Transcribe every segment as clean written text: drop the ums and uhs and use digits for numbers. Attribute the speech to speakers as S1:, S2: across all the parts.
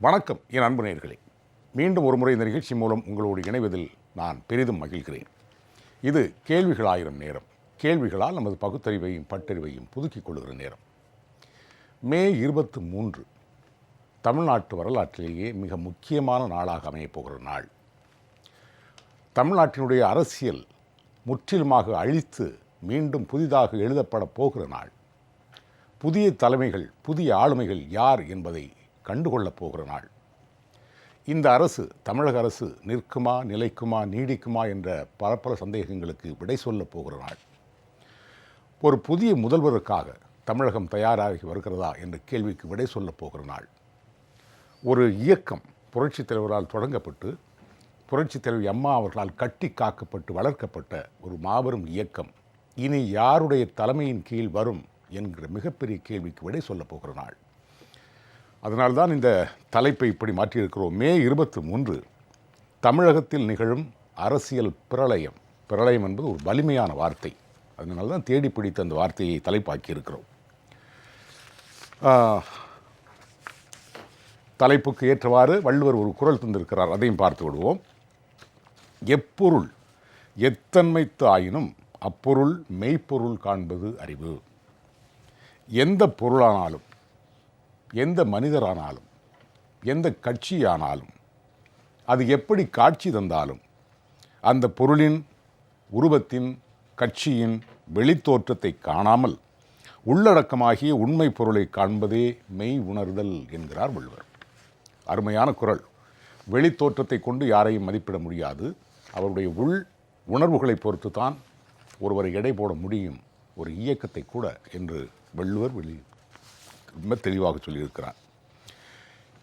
S1: வணக்கம் என் அன்பு நேயர்களே, மீண்டும் ஒரு முறை இந்த நிகழ்ச்சி மூலம் உங்களோடு இணைவதில் நான் பெரிதும் மகிழ்கிறேன். இது கேள்விகள் ஆயிரம் நேரம். கேள்விகளால் நமது பகுத்தறிவையும் பட்டறிவையும் புதுக்கிக் கொள்கிற நேரம். மே 23 தமிழ்நாட்டு வரலாற்றிலேயே மிக முக்கியமான நாளாக அமையப்போகிற நாள். தமிழ்நாட்டினுடைய அரசியல் முற்றிலுமாக அழித்து மீண்டும் புதிதாக எழுதப்பட போகிற நாள். புதிய தலைமைகள், புதிய ஆளுமைகள் யார் என்பதை கண்டுகொள்ளப் போகிற நாள். இந்த அரசு, தமிழக அரசு நிற்குமா, நிலைக்குமா, நீடிக்குமா என்ற பல சந்தேகங்களுக்கு விடை சொல்லப் போகிற நாள். ஒரு புதிய முதல்வருக்காக தமிழகம் தயாராகி வருகிறதா என்ற கேள்விக்கு விடை சொல்லப் போகிற நாள். ஒரு இயக்கம் புரட்சித் தலைவரால் தொடங்கப்பட்டு புரட்சித் தலைவி அம்மா அவர்களால் கட்டி காக்கப்பட்டு வளர்க்கப்பட்ட ஒரு மாபெரும் இயக்கம் இனி யாருடைய தலைமையின் கீழ் வரும் என்கிற மிகப்பெரிய கேள்விக்கு விடை சொல்லப் போகிற நாள். அதனால்தான் இந்த தலைப்பை இப்படி மாற்றியிருக்கிறோம். மே 23 தமிழகத்தில் நிகழும் அரசியல் பிரளயம். பிரளயம் என்பது ஒரு வலிமையான வார்த்தை. அதனால தான் தேடி பிடித்த அந்த வார்த்தையை தலைப்பாக்கி இருக்கிறோம். தலைப்புக்கு ஏற்றவாறு வள்ளுவர் ஒரு குறள் தந்திருக்கிறார், அதையும் பார்த்து விடுவோம். எப்பொருள் எத்தன்மைத்து ஆயினும் அப்பொருள் மெய்ப்பொருள் காண்பது அறிவு. எந்த பொருளானாலும், எந்த மனிதரானாலும், எந்த கட்சியானாலும், அது எப்படி காட்சி தந்தாலும் அந்த பொருளின், உருவத்தின், கட்சியின் வெளித்தோற்றத்தை காணாமல் உள்ளடக்கமாகிய உண்மை பொருளை காண்பதே மெய் உணர்தல் என்கிறார் வள்ளுவர். அருமையான குறள். வெளித்தோற்றத்தை கொண்டு யாரையும் மதிப்பிட முடியாது. அவருடைய உள் உணர்வுகளை பொறுத்து தான் ஒருவரை எடை போட முடியும், ஒரு இயக்கத்தை கூட என்று வள்ளுவர் ரொம்ப தெளிவாக சொல்லியிருக்கிறார்.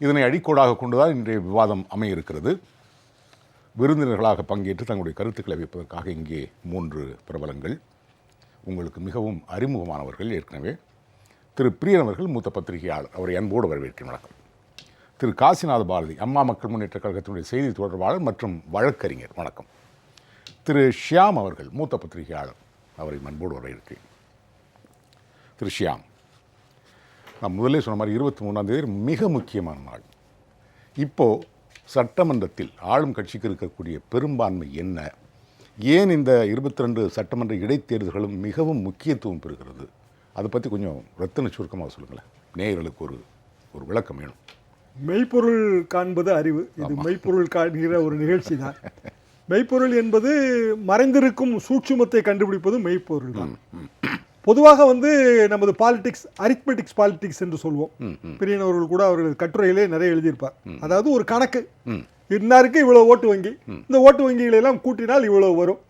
S1: இதனை அடிக்கோடாக கொண்டுதான் இன்றைய விவாதம் அமைய இருக்கிறது. விருந்தினர்களாக பங்கேற்று தங்களுடைய கருத்துக்களை வைப்பதற்காக இங்கே 3 பிரபலங்கள், உங்களுக்கு மிகவும் அறிமுகமானவர்கள். ஏற்கனவே திரு பிரியன் அவர்கள் மூத்த பத்திரிகையாளர், அவரை அன்போடு வரவேற்கிறேன். வணக்கம். திரு காசிநாத பாரதி, அம்மா மக்கள் முன்னேற்ற கழகத்தினுடைய செய்தி தொடர்பாளர் மற்றும் வழக்கறிஞர். வணக்கம். திரு ஷியாம் அவர்கள் மூத்த பத்திரிகையாளர், அவரை அன்போடு வரவேற்கிறேன். திரு ஷியாம், நான் முதலே சொன்ன மாதிரி 23ஆம் தேதி மிக முக்கியமான நாள். இப்போது சட்டமன்றத்தில் ஆளும் கட்சிக்கு இருக்கக்கூடிய பெரும்பான்மை என்ன, ஏன் இந்த 22 சட்டமன்ற இடைத்தேர்தல்களும் மிகவும் முக்கியத்துவம் பெறுகிறது, அதை பற்றி கொஞ்சம் ரத்தின சுருக்கமாக சொல்லுங்களேன். நேயர்களுக்கு ஒரு விளக்கம் வேணும்.
S2: மெய்ப்பொருள் காண்பது அறிவு. இது மெய்ப்பொருள் காண்கிற ஒரு நிகழ்ச்சி தான். மெய்ப்பொருள் என்பது மறைந்திருக்கும் சூட்சுமத்தை கண்டுபிடிப்பது மெய்ப்பொருள் தான். பொதுவாக நமது பாலிடிக்ஸ், அரித்மெட்டிக்ஸ் பாலிடிக்ஸ் என்று சொல்வோம். பிரியனவர்கள் கூட அவர்கள் கட்டுரையிலே நிறைய எழுதியிருப்பார். அதாவது ஒரு கணக்கு, இன்னாருக்கு இவ்வளவு ஓட்டு வங்கி, இந்த ஓட்டு வங்கிகளை எல்லாம் கூட்டினால் இவ்வளவு வரும்.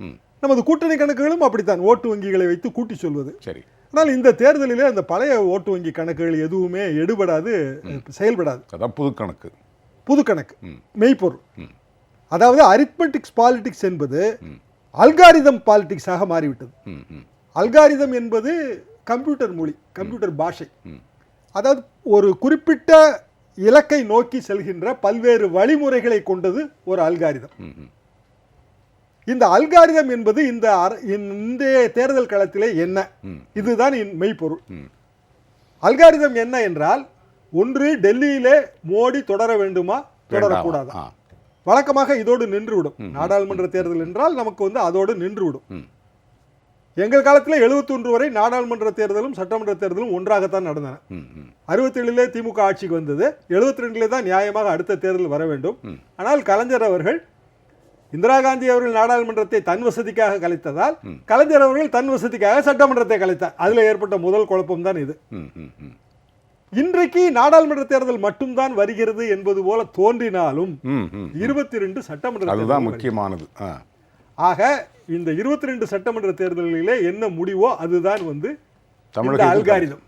S2: நமது கூட்டணி கணக்குகளும் அப்படித்தான், ஓட்டு வங்கிகளை வைத்து கூட்டி சொல்வது. சரி. ஆனால் இந்த தேர்தலிலே அந்த பழைய ஓட்டு வங்கி கணக்குகள் எதுவுமே எடுபடாது, செயல்படாது. அதான் புது கணக்கு மெய்ப்பொருள். அதாவது அரித்மெட்டிக்ஸ் பாலிடிக்ஸ் என்பது அல்காரிதம் பாலிடிக்ஸாக மாறிவிட்டது. அல்காரிதம் என்பது கம்ப்யூட்டர் மொழி, கம்ப்யூட்டர் பாஷை. அதாவது ஒரு குறிப்பிட்ட இலக்கை நோக்கி செல்கின்ற பல்வேறு வழிமுறைகளை கொண்டது ஒரு அல்காரிதம். இந்த அல்காரிதம் என்பது இந்த தேர்தல் களத்திலே என்ன, இதுதான் மெய்ப்பொருள். அல்காரிதம் என்ன என்றால், ஒன்று டெல்லியிலே மோடி தொடர வேண்டுமா, தொடரக்கூடாதா. வழக்கமாக இதோடு நின்றுவிடும். நாடாளுமன்ற தேர்தல் என்றால் நமக்கு அதோடு நின்றுவிடும். எங்கள் காலத்தில் 71 வரை நாடாளுமன்ற தேர்தலும் சட்டமன்ற தேர்தலும் ஒன்றாகத்தான் நடந்தன. 67 திமுக ஆட்சிக்கு வந்தது. 72 தான் நியாயமாக அடுத்த தேர்தல் வர வேண்டும். ஆனால் கலைஞர் அவர்கள், இந்திரா காந்தி அவர்கள் நாடாளுமன்றத்தை தன் வசதிக்காக கலைத்ததால் கலைஞர் அவர்கள் தன் வசதிக்காக சட்டமன்றத்தை கலைத்தார். அதில் ஏற்பட்ட முதல் குழப்பம் தான் இது. இன்றைக்கு நாடாளுமன்ற தேர்தல் மட்டும்தான் வருகிறது என்பது போல தோன்றினாலும் 22 சட்டமன்ற தேர்தல் முக்கியமானது. ஆக இந்த 22 சட்டமன்ற தேர்தல்களிலே என்ன முடிவோ அதுதான் அல்காரிதம்,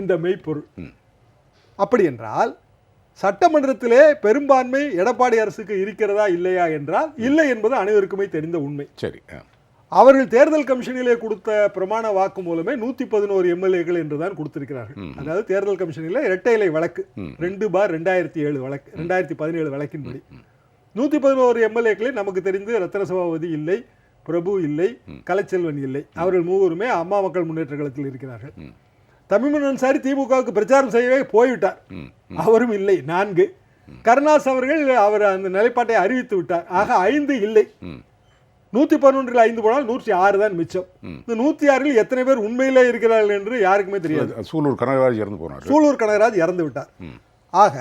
S2: இந்த மெய்ப்பொருள். அப்படி என்றால் சட்டமன்றத்திலே பெரும்பான்மை எடப்பாடி அரசுக்கு இருக்கிறதா இல்லையா என்றால் இல்லை என்பது அனைவருக்குமே தெரிந்த உண்மை. சரி. அவர்கள் தேர்தல் கமிஷனிலே கொடுத்த பிரமாண வாக்கு மூலமே 111 எம்எல்ஏக்கள் என்றுதான் கொடுத்திருக்கிறார்கள். அதாவது தேர்தல் கமிஷனிலே இரட்டை இலை வழக்கு 2/2007 வழக்கு, 2017 வழக்கின்படி 111 எம்எல்ஏக்களே நமக்கு தெரிந்து ரத்ன சபாபதி இல்லை, பிரபு இல்லை, கலைச்செல்வன் இல்லை. அவர்கள் மூவருமே அம்மா மக்கள் முன்னேற்ற கழகத்தில் இருக்கிறார்கள். தமிழ்மன் அன்சாரி திமுகவுக்கு பிரச்சாரம் செய்யவே போய்விட்டார், அவரும் இல்லை. 4 கருணாஸ் அவர்கள் அவர் அந்த நிலைப்பாட்டை அறிவித்து விட்டார். ஆக 5 இல்லை. 111 5 போனால் 106 தான் மிச்சம். இந்த 106 எத்தனை பேர் உண்மையிலே இருக்கிறார்கள் என்று யாருக்குமே தெரியாது.
S1: சூலூர் கனகராஜ் இறந்து போனார்.
S2: சூலூர் கனகராஜ் இறந்து விட்டார். ஆக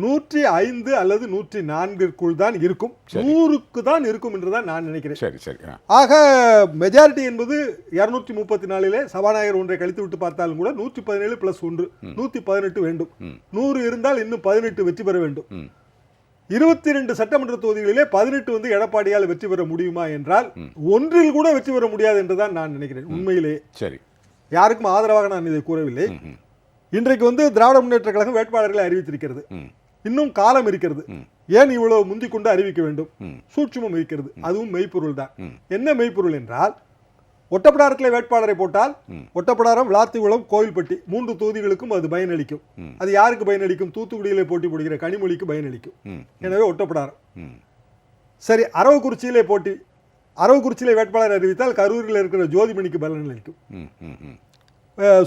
S2: 105 அல்லது 104ற்குள் தான் இருக்கும், 100க்கு தான் இருக்கும் என்றுதான் நான் நினைக்கிறேன்.
S1: சரி சரி.
S2: ஆக மெஜாரிட்டி என்பது 234 சபாநாயகர் ஒன்றை கழித்து விட்டு பார்த்தாலும் கூட 117 + 1 118 வேண்டும். 100 இருந்தால் இன்னும் 18 வெற்றி பெற வேண்டும். 22 சட்டமன்ற தொகுதிகளிலே 18 வந்து எடப்பாடியால் வெற்றி பெற முடியுமா என்றால் ஒன்றில் கூட வெற்றி பெற முடியாது என்றுதான் நான் நினைக்கிறேன். உண்மையிலே சரி, யாருக்கும் ஆதரவாக நான் இதை கூறவில்லை. இன்றைக்கு வந்து திராவிட முன்னேற்ற கழகம் வேட்பாளர்களை அறிவித்திருக்கிறது. இன்னும் காலம் இருக்கிறது. ஏன் இவ்வளவு முந்திக் கொண்டு அறிவிக்க வேண்டும்? சூட்சுமம் இருக்கிறது. அதுவும் மெய்ப்பொருள் தான். என்ன மெய்ப்பொருள் என்றால், ஒட்டப்பிடாரத்தில் வேட்பாளரை போட்டால் ஒட்டப்பிடாரம், விளாத்திகுளம், கோவில்பட்டி 3 தொகுதிகளுக்கும் அது பயனளிக்கும். அது யாருக்கு பயனளிக்கும்? தூத்துக்குடியிலே போட்டி போடுகிற கனிமொழிக்கு பயனளிக்கும். எனவே ஒட்டப்பிடாரம். சரி, அரவக்குறிச்சியிலே வேட்பாளர் அறிவித்தால் கரூரில் இருக்கிற ஜோதிமணிக்கு பலனளிக்கும்.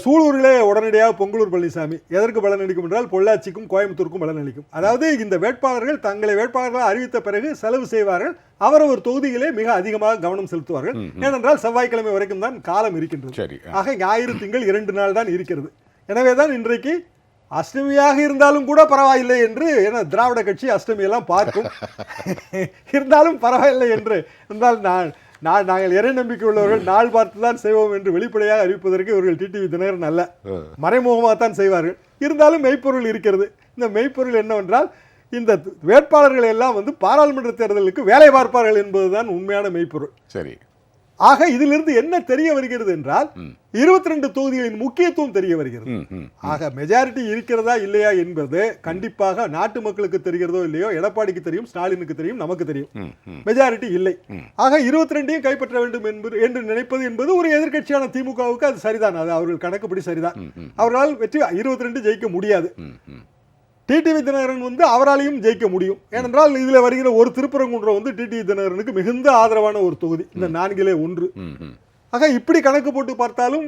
S2: சூலூரிலே உடனடியாக பொங்கலூர் பழனிசாமி. எதற்கு பலனளிக்கும் என்றால் பொள்ளாச்சிக்கும் கோயம்புத்தூருக்கும் பலனளிக்கும். அதாவது இந்த வேட்பாளர்கள் தங்களை வேட்பாளர்கள் அறிவித்த பிறகு செலவு செய்வார்கள். அவரவர் தொகுதிகளே மிக அதிகமாக கவனம் செலுத்துவார்கள். ஏனென்றால் செவ்வாய்க்கிழமை வரைக்கும் தான் காலம் இருக்கின்றது. ஆக ஞாயிறு திங்கள் 2 நாள் தான் இருக்கிறது. எனவேதான் இன்றைக்கு அஷ்டமியாக இருந்தாலும் கூட பரவாயில்லை என்று, ஏன்னா திராவிட கட்சி அஷ்டமியெல்லாம் பார்க்கும், இருந்தாலும் பரவாயில்லை என்று என்றால் நாங்கள் இறை நம்பிக்கை உள்ளவர்கள் நாள் பார்த்து தான் செய்வோம் என்று வெளிப்படையாக அறிவிப்பதற்கு இவர்கள் டிடிவி தினகரன் அல்ல, மறைமுகமாக தான் செய்வார்கள். இருந்தாலும் மெய்ப்பொருள் இருக்கிறது. இந்த மெய்ப்பொருள் என்னவென்றால், இந்த வேட்பாளர்கள் எல்லாம் வந்து பாராளுமன்ற தேர்தலுக்கு வேலை பார்ப்பார்கள் என்பதுதான் உண்மையான மெய்ப்பொருள். சரி. ஆக இதிலிருந்து என்ன தெரிய வருகிறது என்றால், 22 தொகுதிகளின் முக்கியத்துவம் தெரிய வருகிறது. ஆக மெஜாரிட்டி இருக்கிறதா இல்லையா என்பது கண்டிப்பாக நாட்டு மக்களுக்கு தெரிகிறதோ இல்லையோ, எடப்பாடிக்கு தெரியும், ஸ்டாலினுக்கு தெரியும், நமக்கு தெரியும். மெஜாரிட்டி இல்லை. ஆக 22ஐயும் கைப்பற்ற வேண்டும் என்று நினைப்பது என்பது ஒரு எதிர்க்கட்சியான திமுகவுக்கு அது சரிதான். அது அவர்கள் கணக்குப்படி சரிதான். அவர்களால் வெற்றி 22 ஜெயிக்க முடியாது. டிடிவி தினகரன் வந்து அவராலையும் ஜெயிக்க முடியும். ஏனென்றால் இதில் வருகிற ஒரு திருப்பரங்குன்றம் வந்து டிடிவி தினகரனுக்கு மிகுந்த ஆதரவான ஒரு தொகுதி, இந்த 4ல் 1. ஆக இப்படி கணக்கு போட்டு பார்த்தாலும்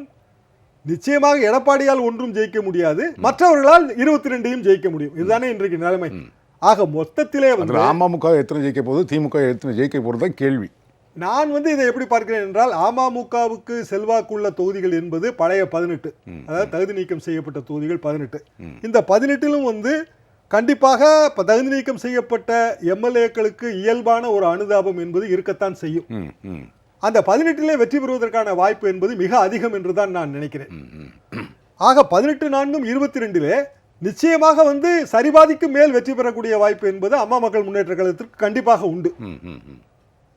S2: நிச்சயமாக எடப்பாடியால் ஒன்றும் ஜெயிக்க முடியாது, மற்றவர்களால் 22ஐயும் ஜெயிக்க முடியும். இதுதானே இன்றைக்கு நிலைமை. ஆக மொத்தத்திலே வந்து
S1: அமமுக எத்தனை ஜெயிக்க போகுது, திமுக எத்தனை ஜெயிக்க போகிறது தான் கேள்வி.
S2: நான் வந்து இதை எப்படி பார்க்கிறேன் என்றால், அமமுகவுக்கு செல்வாக்குள்ள தொகுதிகள் என்பது பழைய 18, அதாவது தகுதி நீக்கம் செய்யப்பட்ட தொகுதிகள் 18. இந்த 18லும் வந்து கண்டிப்பாக தகுதி நீக்கம் செய்யப்பட்ட எம்எல்ஏக்களுக்கு இயல்பான ஒரு அனுதாபம் என்பது இருக்கத்தான் செய்யும். அந்த 18லே வெற்றி பெறுவதற்கான வாய்ப்பு என்பது மிக அதிகம் என்றுதான் நான் நினைக்கிறேன். ஆக 18 4 22லே நிச்சயமாக வந்து சரிபாதிக்கு மேல் வெற்றி பெறக்கூடிய வாய்ப்பு என்பது அம்மா மக்கள் முன்னேற்ற கழகத்திற்கு கண்டிப்பாக உண்டு.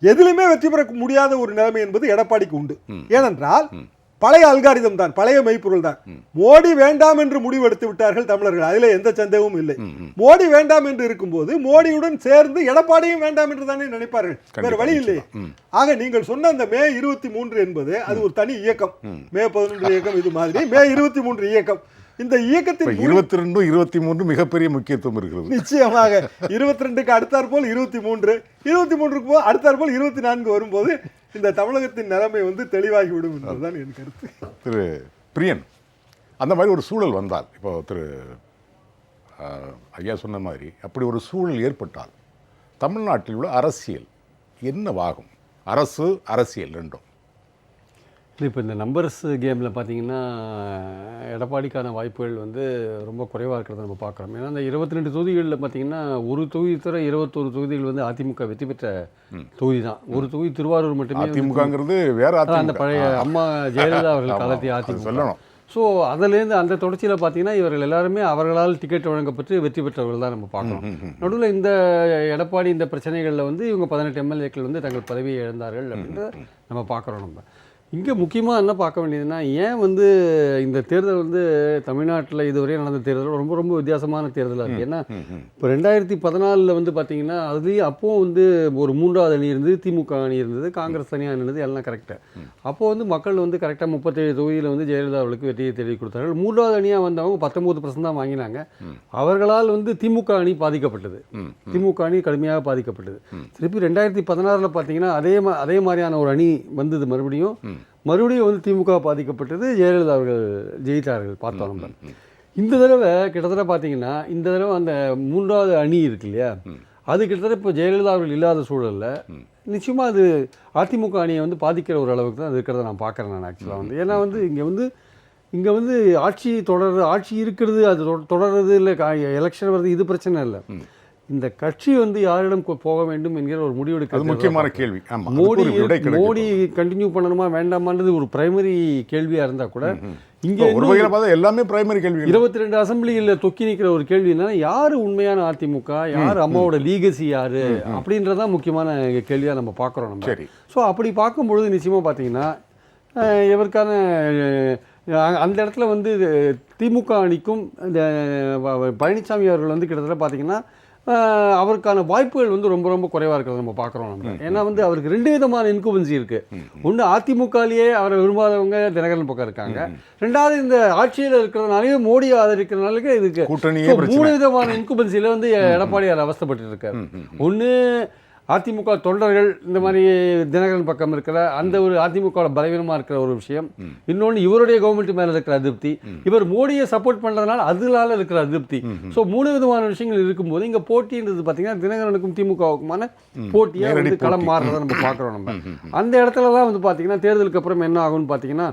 S2: எதிலுமே வெற்றி பெற முடியாத ஒரு நிலைமை என்பது எடப்பாடிக்கு உண்டு. ஏனென்றால் பழைய அல்காரிதம் தான், பழைய மெய்ப்பொருள் தான். மோடி வேண்டாம் என்று முடிவெடுத்து விட்டார்கள் தமிழர்கள், அதிலே எந்த சந்தேகமும் இல்லை. மோடி வேண்டாம் என்று இருக்கும்போது மோடியுடன் சேர்ந்து எடப்பாடியும் வேண்டாம் என்று தானே நினைப்பார்கள், வேற வழி இல்லை. ஆக நீங்கள் சொன்ன அந்த மே 23 என்பது அது ஒரு தனி இயக்கம். மே 11 இயக்கம் இது மாதிரி மே 23 இயக்கம். இந்த இயக்கத்தின்
S1: 22 23 மிகப்பெரிய முக்கியத்துவம் இருக்கிறது.
S2: நிச்சயமாக 22க்கு அடுத்தாற்போல் 23, 23க்கு அடுத்தாற்போல் 24 வரும்போது இந்த தமிழகத்தின் நிலைமை வந்து தெளிவாகிவிடும் என்பதுதான் என் கருத்து.
S1: திரு பிரியன், அந்த மாதிரி ஒரு சூழல் வந்தால், இப்போ திரு ஐயா சொன்ன மாதிரி அப்படி ஒரு சூழல் ஏற்பட்டால் தமிழ்நாட்டில் உள்ள அரசியல் என்னவாகும்? அரசியல் ரெண்டும்
S3: இப்போ இந்த நம்பர்ஸ் கேமில் பார்த்தீங்கன்னா எடப்பாடிக்கான வாய்ப்புகள் வந்து ரொம்ப குறைவாக இருக்கிறத நம்ம பார்க்குறோம். ஏன்னா அந்த 22 தொகுதிகளில் பார்த்தீங்கன்னா ஒரு தொகுதி தவிர 21 தொகுதிகள் வந்து அதிமுக வெற்றி பெற்ற தொகுதி தான். ஒரு தொகுதி திருவாரூர் மட்டுமே.
S1: அதிமுகங்கிறது வேற,
S3: அந்த பழைய அம்மா ஜெயலலிதா அவர்கள் காலத்தை அதிமுக சொல்லணும். ஸோ அதுலேருந்து அந்த தொடர்ச்சியில் பார்த்தீங்கன்னா இவர்கள் எல்லாருமே அவர்களால் டிக்கெட் வழங்கப்பட்டு வெற்றி பெற்றவர்கள் தான் நம்ம பார்க்கணும். நடுவில் இந்த எடப்பாடி இந்த பிரச்சனைகளில் வந்து இவங்க 18 எம்எல்ஏக்கள் வந்து தங்கள் பதவியை இழந்தார்கள் அப்படின்றத நம்ம பார்க்குறோம். நம்ம இங்கே முக்கியமாக என்ன பார்க்க வேண்டியதுன்னா, ஏன் வந்து இந்த தேர்தல் வந்து தமிழ்நாட்டில் இதுவரையும் நடந்த தேர்தல் ரொம்ப ரொம்ப வித்தியாசமான தேர்தலாக இருக்குது. ஏன்னா இப்போ 2014 வந்து பார்த்தீங்கன்னா அதுலேயும் அப்போது வந்து ஒரு 3வது அணி இருந்தது, திமுக அணி இருந்தது, காங்கிரஸ் தனியாக இருந்தது, எல்லாம் கரெக்டாக. அப்போது வந்து மக்கள் வந்து கரெக்டாக 37 தொகுதியில் வந்து ஜெயலலிதா அவர்களுக்கு வெற்றியை தேடி கொடுத்தார்கள். 3வது அணியாக வந்தவங்க 19% தான் வாங்கினாங்க. அவர்களால் வந்து திமுக அணி பாதிக்கப்பட்டது, திமுக அணி கடுமையாக பாதிக்கப்பட்டது. திருப்பி 2016 பார்த்தீங்கன்னா அதே மாதிரியான ஒரு அணி வந்தது, மறுபடியும் வந்து திமுக பாதிக்கப்பட்டது, ஜெயலலிதா அவர்கள் ஜெயித்தார்கள் பார்த்தோம் நம்ம. இந்த தடவை கிட்டத்தட்ட பார்த்தீங்கன்னா இந்த தடவை அந்த 3வது அணி இருக்கு இல்லையா, அது கிட்டத்தட்ட இப்போ ஜெயலலிதா அவர்கள் இல்லாத சூழலில் நிச்சயமாக அது அதிமுக அணியை வந்து பாதிக்கிற ஒரு அளவுக்கு தான் அது இருக்கிறத நான் பார்க்குறேன் நான் ஆக்சுவலாக வந்து. ஏன்னா வந்து இங்கே வந்து ஆட்சி இருக்கிறது, அது தொடர்றது இல்லை, எலெக்ஷன் வருது, இது பிரச்சனை இல்லை. இந்த கட்சி வந்து யாரிடம் போக வேண்டும் என்கிற ஒரு முடிவெடுக்கிறது
S1: முக்கியமான கேள்வி.
S3: மோடி கண்டினியூ பண்ணணுமா வேண்டாமான்றது ஒரு பிரைமரி கேள்வியாக இருந்தால் கூட இங்கே
S1: எல்லாமே பிரைமரி கேள்வி.
S3: 22 அசம்பிளியில் தொக்கி நிற்கிற ஒரு கேள்வி என்னன்னா, யார் உண்மையான அதிமுக, யார் அம்மாவோட லீகசி யார் அப்படின்றதான் முக்கியமான கேள்வியாக நம்ம பார்க்குறோம் நம்ம. ஸோ அப்படி பார்க்கும்பொழுது நிச்சயமாக பார்த்தீங்கன்னா இவருக்கான அந்த இடத்துல வந்து திமுக அணிக்கும் இந்த பழனிசாமி அவர்கள் வந்து கிட்டத்தட்ட பார்த்தீங்கன்னா அவருக்கான வாய்ப்புகள் வந்து ரொம்ப ரொம்ப குறைவாக இருக்கிறத நம்ம பார்க்குறோம் நம்ம. ஏன்னா வந்து அவருக்கு 2 விதமான இன்குபன்சி இருக்குது. ஒன்று அதிமுகலேயே அவரை விரும்பாதவங்க தினகரன் பக்கம் இருக்காங்க, 2வது இந்த ஆட்சியில் இருக்கிறதுனாலே மோடி ஆதரிக்கிறதுனால இதுக்கு 3 விதமான இன்குபன்சியில் வந்து எடப்பாடியார் அவஸ்தைப்பட்டு இருக்காரு. ஒன்று அதிமுக தொண்டர்கள் இந்த மாதிரி தினகரன் பக்கம் இருக்கிற அந்த ஒரு அதிமுக பலவீனமாக இருக்கிற ஒரு விஷயம், இன்னொன்று இவருடைய கவர்மெண்ட் மேலே இருக்கிற அதிருப்தி, இவர் மோடியை சப்போர்ட் பண்ணுறதுனால அதனால இருக்கிற அதிருப்தி. ஸோ 3 விதமான விஷயங்கள் இருக்கும்போது இங்கே போட்டின்றது பார்த்தீங்கன்னா தினகரனுக்கும் திமுகவுக்குமான போட்டியாக வந்து களம் மாறுறதை நம்ம பார்க்குறோம் நம்ம. அந்த இடத்துல தான் வந்து பார்த்தீங்கன்னா தேர்தலுக்கு அப்புறம் என்ன ஆகும்னு பார்த்தீங்கன்னா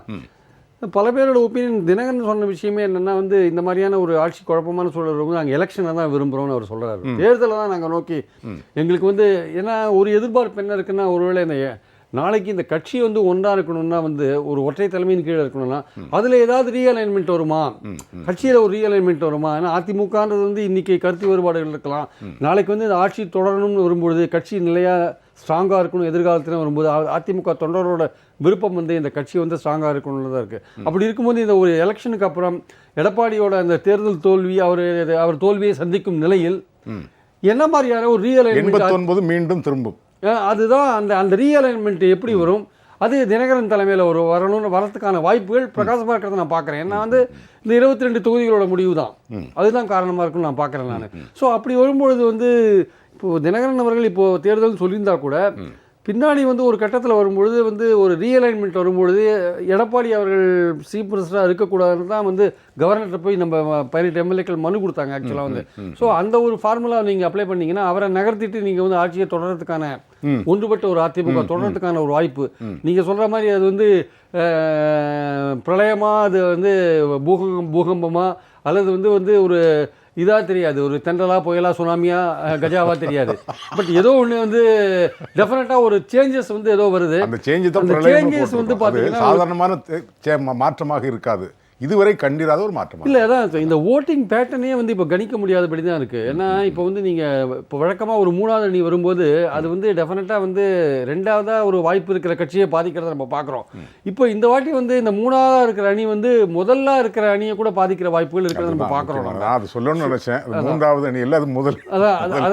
S3: பல பேரோட ஒப்பீனியன் தினகரன் சொன்ன விஷயமே என்னென்னா வந்து இந்த மாதிரியான ஒரு ஆட்சி குழப்பமான சூழல் வந்து நாங்கள் எலெக்ஷனை தான் விரும்புகிறோம்னு அவர் சொல்கிறாரு. தேர்தலை தான் நாங்கள் நோக்கி எங்களுக்கு வந்து ஏன்னா ஒரு எதிர்பார்ப்பு என்ன இருக்குன்னா, ஒருவேளை இந்த நாளைக்கு இந்த கட்சி வந்து ஒன்றா இருக்கணும்னா வந்து ஒரு ஒற்றை தலைமையின் கீழே இருக்கணும்னா அதில் ஏதாவது ரீஅலைன்மெண்ட் வருமா, கட்சியில் ஒரு ரீஅலைன்மெண்ட் வருமா. ஏன்னா அதிமுகன்றது வந்து இன்றைக்கி கருத்து வேறுபாடுகள் இருக்கலாம், நாளைக்கு வந்து இந்த ஆட்சி தொடரணும்னு வரும்பொழுது கட்சி நிலையாக ஸ்ட்ராங்காக இருக்கணும் எதிர்காலத்தில் வரும்போது அதிமுக தொண்டரோட விருப்பம் வந்து இந்த கட்சி வந்து ஸ்ட்ராங்காக இருக்கணும்னு தான் இருக்குது. அப்படி இருக்கும்போது இந்த ஒரு எலெக்ஷனுக்கு அப்புறம் எடப்பாடியோட அந்த தேர்தல் தோல்வி அவர் தோல்வியை சந்திக்கும் நிலையில் என்ன மாதிரியான ஒரு ரீஅலைன்மெண்ட்
S1: மீண்டும் திரும்பும்,
S3: அதுதான் அந்த ரீஅலைன்மெண்ட் எப்படி வரும், அது தினகரன் தலைமையில் வரத்துக்கான வாய்ப்புகள் பிரகாசமாக இருக்கிறத நான் பார்க்குறேன். ஏன்னா வந்து இந்த 22 தொகுதிகளோட முடிவு தான் அதுதான் காரணமாக இருக்குன்னு நான் பார்க்குறேன் நான். ஸோ அப்படி வரும்பொழுது வந்து இப்போது தினகரன் அவர்கள் இப்போது தேர்தல் சொல்லியிருந்தா கூட பின்னாடி வந்து ஒரு கட்டத்தில் வரும்பொழுது வந்து ஒரு ரீஅலைன்மெண்ட் வரும்பொழுது எடப்பாடி அவர்கள் சீஃப் மினிஸ்டராக இருக்கக்கூடாதுன்னு தான் வந்து கவர்னர்கிட்ட போய் நம்ம 18 எம்எல்ஏக்கள் மனு கொடுத்தாங்க ஆக்சுவலாக வந்து. ஸோ அந்த ஒரு ஃபார்முலா நீங்கள் அப்ளை பண்ணிங்கன்னா அவரை நகர்த்திட்டு நீங்கள் வந்து ஆட்சியை தொடர்றதுக்கான ஒன்றுபட்ட ஒரு அதிமுக தொடர்றதுக்கான ஒரு வாய்ப்பு. நீங்கள் சொல்கிற மாதிரி அது வந்து பிரளயமாக, அது வந்து பூகம்பமாக, அல்லது வந்து ஒரு இதாக தெரியாது, ஒரு தென்றலாக புயலா சுனாமியா கஜாவா தெரியாது. பட் ஏதோ ஒன்று வந்து டெஃபினட்டாக ஒரு சேஞ்சஸ் வந்து ஏதோ வருது.
S1: அந்த சேஞ்சஸ் வந்து பார்த்தீங்கன்னா சாதாரணமான மாற்றமாக இருக்காது, இதுவரை கண்டிராத ஒரு மாற்றம்
S3: இல்லை. அதான் இந்த ஓட்டிங் பேட்டர்னே வந்து இப்போ கணிக்க முடியாதபடி தான் இருக்குது. ஏன்னா இப்போ வந்து நீங்கள் இப்போ வழக்கமாக ஒரு 3வது அணி வரும்போது அது வந்து டெஃபினட்டாக வந்து 2வதாக ஒரு வாய்ப்பு இருக்கிற கட்சியை பாதிக்கிறத நம்ம பார்க்குறோம். இப்போ இந்த வாட்டி வந்து இந்த 3வதாக இருக்கிற அணி வந்து முதல்ல இருக்கிற அணியை கூட பாதிக்கிற வாய்ப்புகள் இருக்கிறத நம்ம பார்க்குறோம்.
S1: அது சொல்லணும்னு நினச்சேன், 3வது அணி இல்லை, அது முதல்.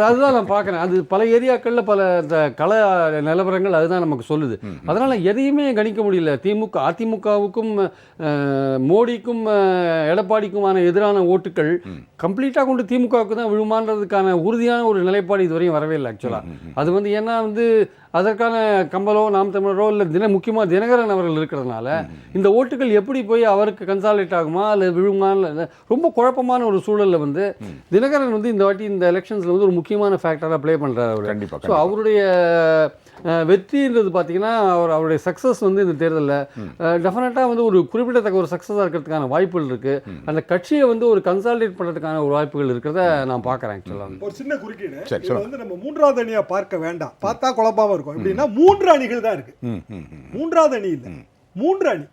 S3: அதுதான் நான் பார்க்குறேன். அது பல ஏரியாக்களில் பல இந்த கள நிலவரங்கள் அதுதான் நமக்கு சொல்லுது. அதனால் எதையுமே கணிக்க முடியல. அதிமுகவுக்கும் மோடி எடப்பாடிக்குமான எதிரான ஓட்டுகள் கம்ப்ளீட்டாக கொண்டு திமுகவுக்கு தான் விழுமான்றதுக்கான உறுதியான ஒரு நிலைப்பாடு இதுவரையும் வரவே இல்லை ஆக்சுவலாக. அது வந்து ஏன்னா வந்து அதற்கான கம்பலோ நாம் தமிழரோ இல்லை முக்கியமாக தினகரன் அவர்கள் இருக்கிறதுனால இந்த ஓட்டுகள் எப்படி போய் அவருக்கு கன்சாலிடேட் ஆகுமா அல்லது விழுமா, ரொம்ப குழப்பமான ஒரு சூழலில் வந்து தினகரன் வந்து இந்த வாட்டி இந்த எலெக்ஷன்ஸில் வந்து ஒரு முக்கியமான ஃபேக்டராக ப்ளே பண்ணுறாரு அவர்.
S1: கண்டிப்பாக.
S3: ஸோ அவருடைய வெற்றின்றது பார்த்தீங்கன்னா அவருடைய சக்ஸஸ் வந்து இந்த தேர்தலில் டெஃபினட்டாக வந்து ஒரு குறிப்பிடத்தக்க ஒரு சக்ஸஸாக இருக்கிறதுக்கான வாய்ப்புகள் இருக்குது. அந்த கட்சியை வந்து ஒரு கன்சாலிடேட் பண்ணுறதுக்கான ஒரு வாய்ப்புகள் இருக்கிறத நான் பார்க்குறேன் ஆக்சுவலாக.
S2: ஒரு சின்ன குறுக்கீடு, இது வந்து நம்ம 3வது அணியாக பார்க்க வேண்டாம், பார்த்தா குழப்பமாக இருக்கும். எப்படின்னா 3 அணிகள் தான் இருக்கு, 3வது அணி இல்லை, 3 அணி.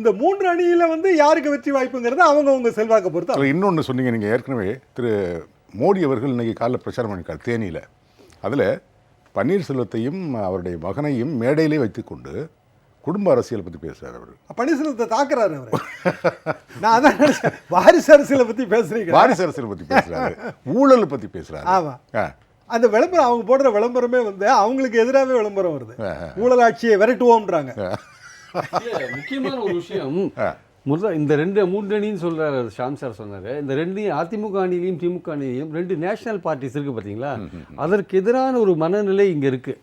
S2: இந்த 3 அணியில வந்து யாருக்கு வெற்றி வாய்ப்புங்கிறது அவங்க செல்வாக்க பொறுத்து.
S1: இன்னொன்று சொன்னீங்க நீங்கள் ஏற்கனவே, திரு மோடி அவர்கள் இன்னைக்கு காலைல பிரச்சாரம் பண்ணியிருக்கார் தேனியில். அதில் பன்னீர்செல்வத்தையும் அவருடைய மகனையும் மேடையிலே வைத்துக்கொண்டு குடும்ப அரசியல் பற்றி பேசுகிறார். அவர்
S2: பன்னீர்செல்வத்தை தாக்குறாரு அவர். நான் அதான் நினைச்சேன், வாரிசு அரசியலை பற்றி பேசுறீங்க,
S1: வாரிசு அரசியல் பற்றி பேசுகிறாரு, ஊழல் பற்றி பேசுகிறாரு.
S2: ஆமாம், அந்த விளம்பரம் அவங்க போடுற விளம்பரமே வந்து அவங்களுக்கு எதிராகவே விளம்பரம் வருது. ஊழல் ஆட்சியை விரட்டுவோம்ன்றாங்க.
S3: முக்கியமான ஒரு விஷயம், இந்த மூன்று அணின்னு சொல்கிறார் ஷாம் சார் சொன்னார். இந்த அதிமுக அணியிலையும் திமுக அணியிலையும் 2 நேஷனல் பார்ட்டிஸ் இருக்குது பார்த்தீங்களா, அதற்கு எதிரான ஒரு மனநிலை இங்கே இருக்குது.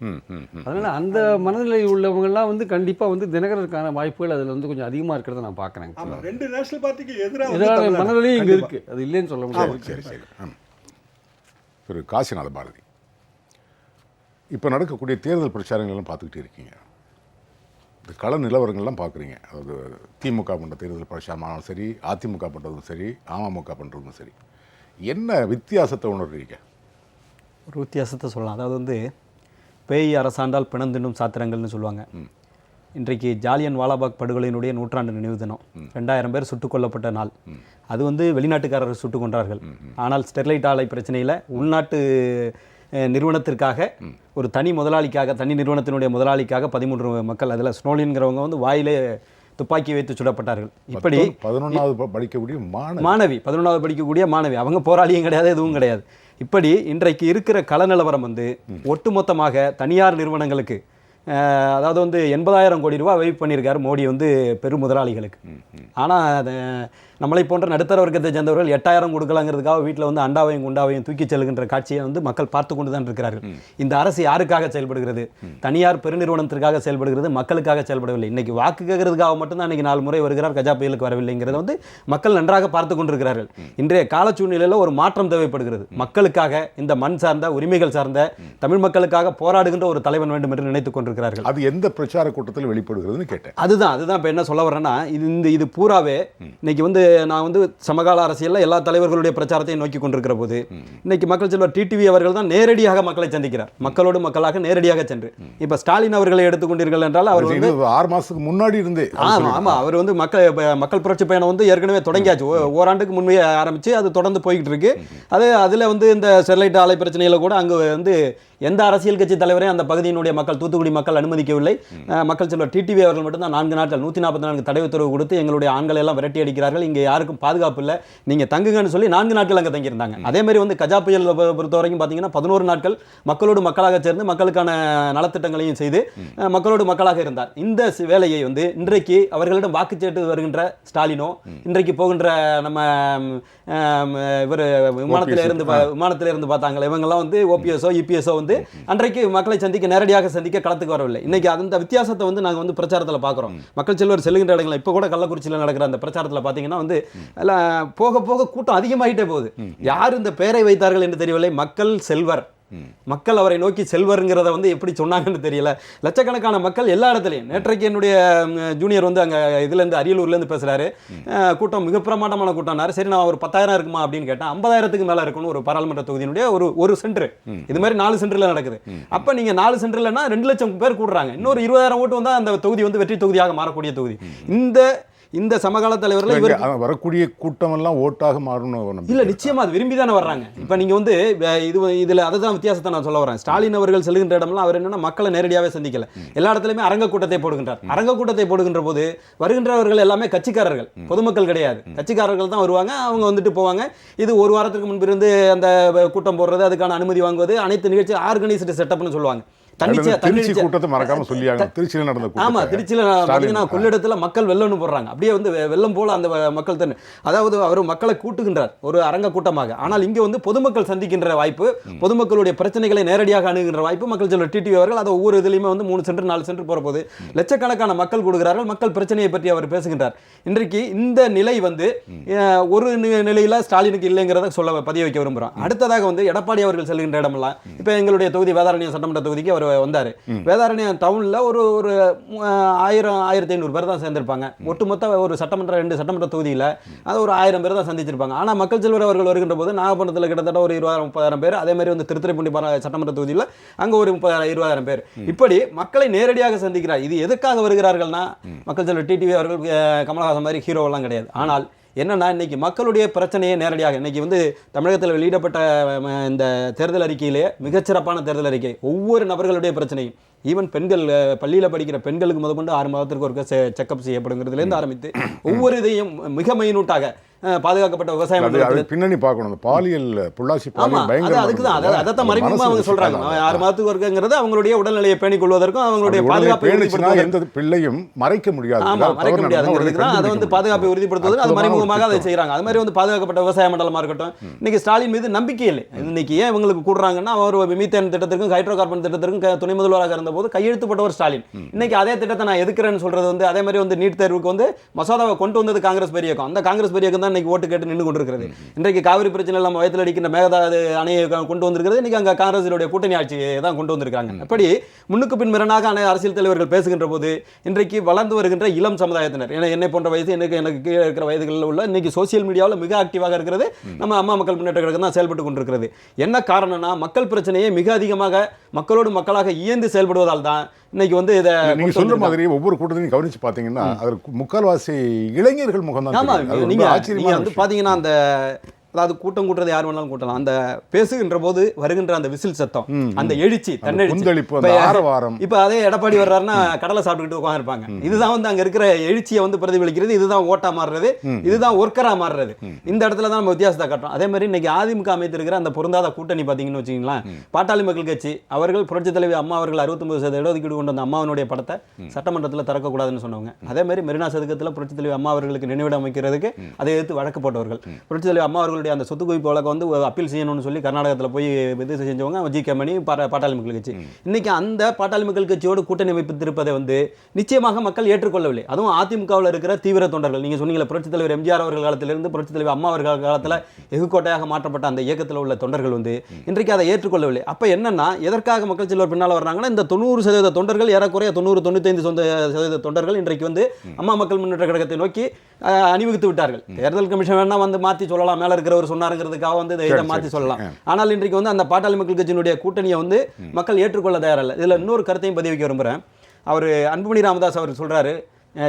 S3: அதனால் அந்த மனநிலை உள்ளவங்கெல்லாம் கண்டிப்பாக தினகரனுக்கான வாய்ப்புகள் அதில் கொஞ்சம் அதிகமாக இருக்கிறத நான் பார்க்குறேன்.
S2: 2 நேஷனல் பார்ட்டிக்கு
S3: எதிரான மனநிலையும் இங்கே இருக்குது, அது இல்லைன்னு சொல்ல முடியாது.
S1: சரி சரி. திரு காசிநாத பாரதி, இப்போ நடக்கக்கூடிய தேர்தல் பிரச்சாரங்கள்லாம் பார்த்துக்கிட்டே இருக்கீங்க, இந்த கள நிலவரங்கள்லாம் பார்க்குறீங்க. அதாவது திமுக பண்ணுற தேர்தல் பிரச்சாரமானாலும் சரி, அதிமுக பண்ணுறதும் சரி, அமமுக பண்ணுறதும் சரி, என்ன வித்தியாசத்தை உணர்றீங்க?
S4: ஒரு வித்தியாசத்தை சொல்லலாம். அதாவது பேய் அரசாண்டால் பிணந்தின்னும் சாத்திரங்கள்னு சொல்லுவாங்க. இன்றைக்கு ஜாலியன் வாலாபாக் படுகொலையினுடைய 100ஆண்டு நினைவு தினம். 2000 பேர் சுட்டுக் கொல்லப்பட்ட நாள். அது வெளிநாட்டுக்காரர்கள் சுட்டுக் கொண்டார்கள். ஆனால் ஸ்டெர்லைட் ஆலை பிரச்சனையில் உள்நாட்டு நிறுவனத்திற்காக ஒரு தனி நிறுவனத்தினுடைய முதலாளிக்காக 13 மக்கள், அதில் ஸ்னோலின்கிறவங்க வாயிலே துப்பாக்கி வைத்து சுடப்பட்டார்கள். இப்படி
S1: 11வது படிக்கக்கூடிய
S4: மாணவி, அவங்க போராளியும் கிடையாது, எதுவும் கிடையாது. இப்படி இன்றைக்கு இருக்கிற கள நிலவரம் ஒட்டுமொத்தமாக தனியார் நிறுவனங்களுக்கு, அதாவது 80,000 கோடி ரூபா வைப் பண்ணியிருக்காரு மோடி பெரும் முதலாளிகளுக்கு. ஆனால் நம்மளை போன்ற நடுத்தர வர்க்கத்தை சேர்ந்தவர்கள் 8,000 கொடுக்கலாங்கிறதுக்காக வீட்டில் அண்டாவையும் குண்டாவையும் தூக்கி செல்கின்ற காட்சியை மக்கள் பார்த்து கொண்டு தான் இருக்கிறார்கள். இந்த அரசு யாருக்காக செயல்படுகிறது? தனியார் பெருநிறுவனத்திற்காக செயல்படுகிறது, மக்களுக்காக செயல்படவில்லை. இன்னைக்கு வாக்கு கேட்கறதுக்காக மட்டும்தான் இன்னைக்கு 4 முறை வருகிறார், கஜா புயலுக்கு வரவில்லைங்கிறத மக்கள் நன்றாக பார்த்து கொண்டிருக்கிறார்கள். இன்றைய கால சூழ்நிலையில் ஒரு மாற்றம் தேவைப்படுகிறது. மக்களுக்காக, இந்த மண் சார்ந்த உரிமைகள் சார்ந்த தமிழ் மக்களுக்காக போராடுகின்ற ஒரு தலைவன் வேண்டும் என்று நினைத்துக் கொண்டிருக்கிறார்கள்.
S1: அது எந்த பிரச்சார கூட்டத்தில் வெளிப்படுகிறதுன்னு கேட்டேன்.
S4: அதுதான் இப்போ என்ன சொல்ல வரேன்னா, இது பூராவே இன்னைக்கு நான் சமகால அரசியலில் எல்லா தலைவர்களுடைய பிரச்சாரத்தையும் நோக்கி கொண்டிருக்கிற போது இன்னைக்கு மக்கள் செல்வர் டிடிவி அவர்கள் தான் நேரடியாக மக்களை சந்திக்கிறார், மக்களோடு மக்களாக நேரடியாக சென்று. இப்ப ஸ்டாலின் அவர்களை எடுத்துக்கொண்டீர்கள் என்றால் அவர்
S1: 6 மாசத்துக்கு முன்னாடி இருந்தே,
S4: ஆமா அவர் மக்கள் புரட்சி பயணம் ஏற்கனவே தொடங்கியாச்சு. ஓராண்டுக்கு முன்பே ஆரம்பிச்சு அது தொடர்ந்து போய்கிட்டு இருக்கு. அதுல இந்த ஸ்டெர்லைட் ஆலை பிரச்சனையில கூட அங்கு எந்த அரசியல் கட்சி தலைவரையும் அந்த பகுதியினுடைய மக்கள், தூத்துக்குடி மக்கள் அனுமதிக்கவில்லை. மக்கள் செல்வர் டிடிவி அவர்கள் மட்டும்தான் 4 நாட்கள் 144 தடை உத்தரவு கொடுத்து எங்களுடைய ஆண்களை எல்லாம் விரட்டி அடிக்கிறார்கள், இங்கே யாருக்கும் பாதுகாப்பு இல்லை, நீங்க தங்குங்கன்னு சொல்லி 4 நாட்கள் அங்கே தங்கியிருந்தாங்க. அதே மாதிரி கஜா புயல் பொறுத்த வரைக்கும் பார்த்தீங்கன்னா 11 நாட்கள் மக்களோடு மக்களாக சேர்ந்து மக்களுக்கான நலத்திட்டங்களையும் செய்து மக்களோடு மக்களாக இருந்தார். இந்த வேலையை இன்றைக்கு அவர்களிடம் வாக்குச்சேட்டு வருகின்ற ஸ்டாலினோ, இன்றைக்கு போகின்ற நம்ம இவர் விமானத்திலிருந்து பார்த்தாங்களே இவங்கெல்லாம் ஓபிஎஸ்ஓ இபிஎஸ்ஓ அன்றைக்கு மக்களை நேரடியாக சந்திக்க களத்துக்கு வரவில்லை. இன்னைக்கு அந்த வித்தியாசத்தை நாங்க பிரச்சாரத்தில் பார்க்கிறோம். மக்கள் செல்வர் செல்லுகின்ற இடங்கள் இப்ப கூட கள்ளக்குறிச்சியில் நடக்கிற அந்த பிரச்சாரத்தில் பார்த்தீங்கன்னா போக போக கூட்டம் அதிகமாயிட்டே போகுது. யார் இந்த பெயரை வைத்தார்கள் என்று தெரியவில்லை. மக்கள் செல்வர், மக்கள் அவரை நோக்கி செல்வருங்கிறத எப்படி சொன்னாங்கன்னு தெரியல. லட்சக்கணக்கான மக்கள் எல்லா இடத்துலையும். நேற்றைக்கு என்னுடைய ஜூனியர் அங்கே இதுலேருந்து அரியலூர்லேருந்து பேசுகிறாரு, கூட்டம் மிக பிரமாண்டமான கூட்டம்னாரு. சரி, நான் ஒரு 10,000 இருக்குமா அப்படின்னு கேட்டேன். 50,000க்கு மேலே இருக்கணும் ஒரு பாராளுமன்ற தொகுதியினுடைய ஒரு சென்டர். இது மாதிரி 4 சென்டரில் நடக்குது. அப்போ நீங்கள் 4 சென்டர்லன்னா 2 லட்சம் பேர் கூடுறாங்க. இன்னொரு 20,000 ஓட்டு வந்தால் அந்த தொகுதி வெற்றி தொகுதியாக மாறக்கூடிய தொகுதி. இந்த சமகால தலைவர்கள்
S1: வரக்கூடிய கூட்டம் எல்லாம் ஓட்டாக மாறணும்
S4: இல்ல, நிச்சயமா அது விரும்பி தானே வர்றாங்க. இப்ப நீங்க இதுல அதுதான் வித்தியாசத்தை நான் சொல்ல வரேன். ஸ்டாலின் அவர்கள் செல்கின்ற இடம்லாம் அவர் என்னன்னா மக்களை நேரடியாவே சந்திக்கல. எல்லா இடத்துலயுமே அரங்க கூட்டத்தை போடுகின்றார். அரங்க கூட்டத்தை போடுகின்ற போது வருகின்றவர்கள் எல்லாமே கட்சிக்காரர்கள், பொதுமக்கள் கிடையாது. கட்சிக்காரர்கள் தான் வருவாங்க, அவங்க போவாங்க. இது ஒரு வாரத்துக்கு முன்பு இருந்து அந்த கூட்டம் போடுறது, அதுக்கான அனுமதி வாங்குவது, அனைத்து நிகழ்ச்சி ஆர்கனைஸ்டு செட்டப்னு சொல்லுவாங்க.
S1: திருச்சி கூட்டத்தை மறக்காம சொல்லியாங்க. திருச்சியில் நடந்த கூட்டம்.
S4: ஆமா, திருச்சியில் பார்த்தீங்கன்னா கொள்ளிடத்துல மக்கள் வெள்ளம்னு போடுறாங்க. அப்படியே வெள்ளம் போல அந்த மக்கள் தண்ணி, அதாவது அவர் மக்களை கூட்டுகின்றார் ஒரு அரங்க கூட்டமாக. ஆனால் இங்கே பொதுமக்கள் சந்திக்கின்ற வாய்ப்பு, பொதுமக்களுடைய பிரச்சனைகளை நேரடியாக அணுகின்ற வாய்ப்பு மக்கள் செல்வர் டிடிவி அவர்கள் அதை ஒவ்வொரு இதுலையுமே 3 சென்டர் 4 சென்டர் போற போது லட்சக்கணக்கான மக்கள் கொடுக்கிறார்கள். மக்கள் பிரச்சனையை பற்றி அவர் பேசுகின்றார். இன்றைக்கு இந்த நிலை ஒரு நிலையில ஸ்டாலினுக்கு இல்லைங்கிறத பதிய வைக்க விரும்புகிறோம். அடுத்ததாக எடப்பாடி அவர்கள் செல்கின்ற இடமெல்லாம், இப்போ எங்களுடைய தொகுதி வேதாரண்யம் சட்டமன்ற தொகுதிக்கு அவர் வந்தாரு. வேதாரண்யம் டவுன்ல ஒரு 1000-1500 பேர் தான் சேர்ந்திருப்பாங்க. ஒட்டுமொத்த ஒரு சட்டமன்ற 2 சட்டமன்ற தொகுதியில் அது ஒரு 1000 பேர் தான் சந்திச்சிருப்பாங்க. ஆனால் மக்கள் செல்வர் அவர்கள் வருகின்ற போது நாகப்பட்டினத்தில் கிட்டத்தட்ட ஒரு 20,000-30,000 பேர், அதே மாதிரி திருத்துறைப்பூண்டி சட்டமன்ற தொகுதியில் அங்கே ஒரு 30,000-20,000 பேர். இப்படி மக்களை நேரடியாக சந்திக்கிறார். இது எதுக்காக வருகிறார்கள்னா, மக்கள் செல்வர் டிடிவி அவர்கள் கமலஹாசன் மாதிரி ஹீரோவெல்லாம் கிடையாது. ஆனால் என்னன்னா, இன்னைக்கு மக்களுடைய பிரச்சனையை நேரடியாக இன்னைக்கு தமிழகத்தில் வெளியிடப்பட்ட இந்த தேர்தல் அறிக்கையிலேயே மிகச்சிறப்பான தேர்தல் அறிக்கை. ஒவ்வொரு நபர்களுடைய பிரச்சனையும் ஈவன் பெண்கள் பள்ளியில் படிக்கிற பெண்களுக்கு முதற்கொண்டு 6 மாதத்திற்கு ஒரு செக்அப் செய்யப்படுங்கிறதுலேருந்து ஆரம்பித்து ஒவ்வொரு இதையும் மிக மைனூட்டாக பாதுகாக்கப்பட்ட விவசாயம்
S1: பின்னணி பார்க்கணும். அந்த பாலியல் புள்ளாசி
S4: அதுக்குதான் அதைத்தான் மறைமுகமா அவங்க சொல்றாங்க. 6 மாதத்துக்கு ஒருங்கிறது அவங்களுடைய உடல்நிலையை பேணிக் கொள்வதற்கும் அவங்களுடைய பாதுகாப்பை
S1: எந்த பிள்ளையும் மறைக்க முடியாது.
S4: மறைக்க முடியாதுங்கிறதுக்கு தான் அதை வந்து பாதுகாப்பை உறுதிப்படுத்துவது அது மறைமுகமாக அதை செய்யறாங்க. அது மாதிரி வந்து பாதுகாக்கப்பட்ட விவசாய மண்டலமா இருக்கட்டும். இன்னைக்கு ஸ்டாலின் மீது நம்பிக்கை இல்லை. இன்னைக்கு ஏன் இவங்களுக்கு கூடுறாங்கன்னா அவர் மீத்தேன் திட்டத்திற்கும் ஹைட்ரோ கார்பன் திட்டத்திற்கும் துணை முதல்வராக இருந்த போது கையெழுத்துப்பட்டவர் ஸ்டாலின். இன்னைக்கு அதே திட்டத்தை நான் எதுக்குறேன்னு சொல்றது வந்து அதே மாதிரி வந்து நீட் தேர்வுக்கு வந்து மசோதாவை கொண்டு வந்தது காங்கிரஸ் பெரியக்கம். அந்த காங்கிரஸ் பெரியக்கம் இன்னைக்கு ஓட்டு கேட்டு நின்று கொண்டிருக்கிறது. இன்றைக்கு காவிரி பிரச்சனை நம்ம வயத்தில் அடிக்கின்ற மேகதாது அணையை கொண்டு வந்திருக்கிறது. இன்னைக்கு அங்க காங்கிரஸுடைய கூட்டணி ஆட்சி தான் கொண்டு வந்திருக்காங்க. அப்படி முன்னுக்கு பின் மிரணாக அரசியல் தலைவர்கள் பேசுகின்ற போது இன்றைக்கு வளர்ந்து வருகின்ற இளம் சமுதாயத்தினர், என்னை போன்ற வயசு எனக்கு கீழே இருக்கிற வயதுகளில் உள்ள இன்னைக்கு சோசியல் மீடியாவில் மிக ஆக்டிவாக இருக்கிறது நம்ம அம்மா மக்கள் முன்னேற்ற கழகம் தான் செயல்பட்டு கொண்டிருக்கிறது. என்ன காரணம்னா மக்கள் பிரச்சனையை மிக அதிகமாக மக்களோடு மக்களாக இயந்து செயல்படுவதால் தான் இன்னைக்கு வந்து இதை
S1: நீங்க சொல்ற மாதிரி ஒவ்வொரு கூட்டத்தையும் கவனிச்சு பாத்தீங்கன்னா அதற்கு முக்கால்வாசி இளைஞர்கள் முகம் தான்.
S4: நீங்க வந்து பாத்தீங்கன்னா அந்த அதாவது கூட்டம் கூட்டுறது யார் வேணாலும் கூட்டலாம். அந்த பேசுகின்ற போது வருகின்ற அந்த விசில் சத்தம், அந்த எழுச்சி, இப்ப அதே எடப்பாடி வர்றாருன்னா கடலை சாப்பிட்டுக்கிட்டு உட்காந்துருப்பாங்க. இதுதான் வந்து அங்க இருக்கிற எழுச்சியை வந்து பிரதிபலிக்கிறது. இதுதான் ஓட்டா மாறுறது, இதுதான் ஒர்க்கரா மாறுறது. இந்த இடத்துல தான் நம்ம வித்தியாசத்தை காட்டுறோம். அதே மாதிரி இன்னைக்கு அதிமுக அமைத்திருக்கிற அந்த பொருந்தாத கூட்டணி பாத்தீங்கன்னு வச்சுக்கீங்களா, பாட்டாளி மக்கள் கட்சி அவர்கள் புரட்சி தலைவி அம்மா அவர்கள் 69% இடஒதுக்கீடு கொண்டு வந்த அம்மாவனுடைய படத்தை சட்டமன்றத்தில் திறக்கக்கூடாதுன்னு சொன்னவங்க. அதே மாதிரி மெரினா சதுக்கத்தில் புரட்சி தலைவி அம்மா அவர்களுக்கு நினைவிடம் அமைக்கிறதுக்கு அதை எதிர்த்து வழக்கு போட்டவர்கள். புரட்சி தலைவி அம்மா அவர்களுடைய அந்த சொத்து குவிப்பு வழக்கு வந்து அப்பீல் செய்யணும்னு சொல்லி கர்நாடகத்தில் போய் இது செஞ்சவங்க ஜி.கே. மணி, பாட்டாளி மக்கள் கட்சி. இன்னைக்கு அந்த பாட்டாளி மக்கள் கட்சியோடு கூட்டணி வைத்திருப்பதை வந்து நிச்சயமாக மக்கள் ஏற்றுக்கொள்ளவில்லை. அதுவும் அதிமுகவில் இருக்கிற தீவிர தொண்டர்கள், நீங்க சொன்னீங்களா புரட்சி தலைவர் எம்ஜிஆர் அவர்கள் காலத்திலிருந்து புரட்சி தலைவர் அம்மா அவர்கள் காலத்தில் எகுக்கோட்டையாக மாற்றப்பட்ட அந்த இயக்கத்தில் உள்ள தொண்டர்கள் வந்து இன்றைக்கு அதை ஏற்றுக்கொள்ளவில்லை. அப்ப என்னன்னா எதற்காக மக்கள் செல்வர் பின்னால் வர்றாங்கன்னா இந்த 90% தொண்டர்கள், ஏறக்குறைய 90-95% தொண்டர்கள் இன்றைக்கு வந்து அம்மா மக்கள் முன்னேற்ற கழகத்தை நோக்கி அணிவகுத்து விட்டார்கள். தேர்தல் கமிஷன் வேணா வந்து மாற்றி சொல்லலாம், மேல இருக்கிறவர் சொன்னாருங்கிறதுக்காக வந்து இதை மாற்றி சொல்லலாம். ஆனால் இன்றைக்கு வந்து அந்த பாட்டாளி மக்கள் கட்சியினுடைய கூட்டணியை வந்து மக்கள் ஏற்றுக்கொள்ள தயாரில்லை. இதுல இன்னொரு கருத்தையும் பதிவிக்க விரும்புகிறேன். அவர் அன்புமணி ராமதாஸ் அவர் சொல்றாரு,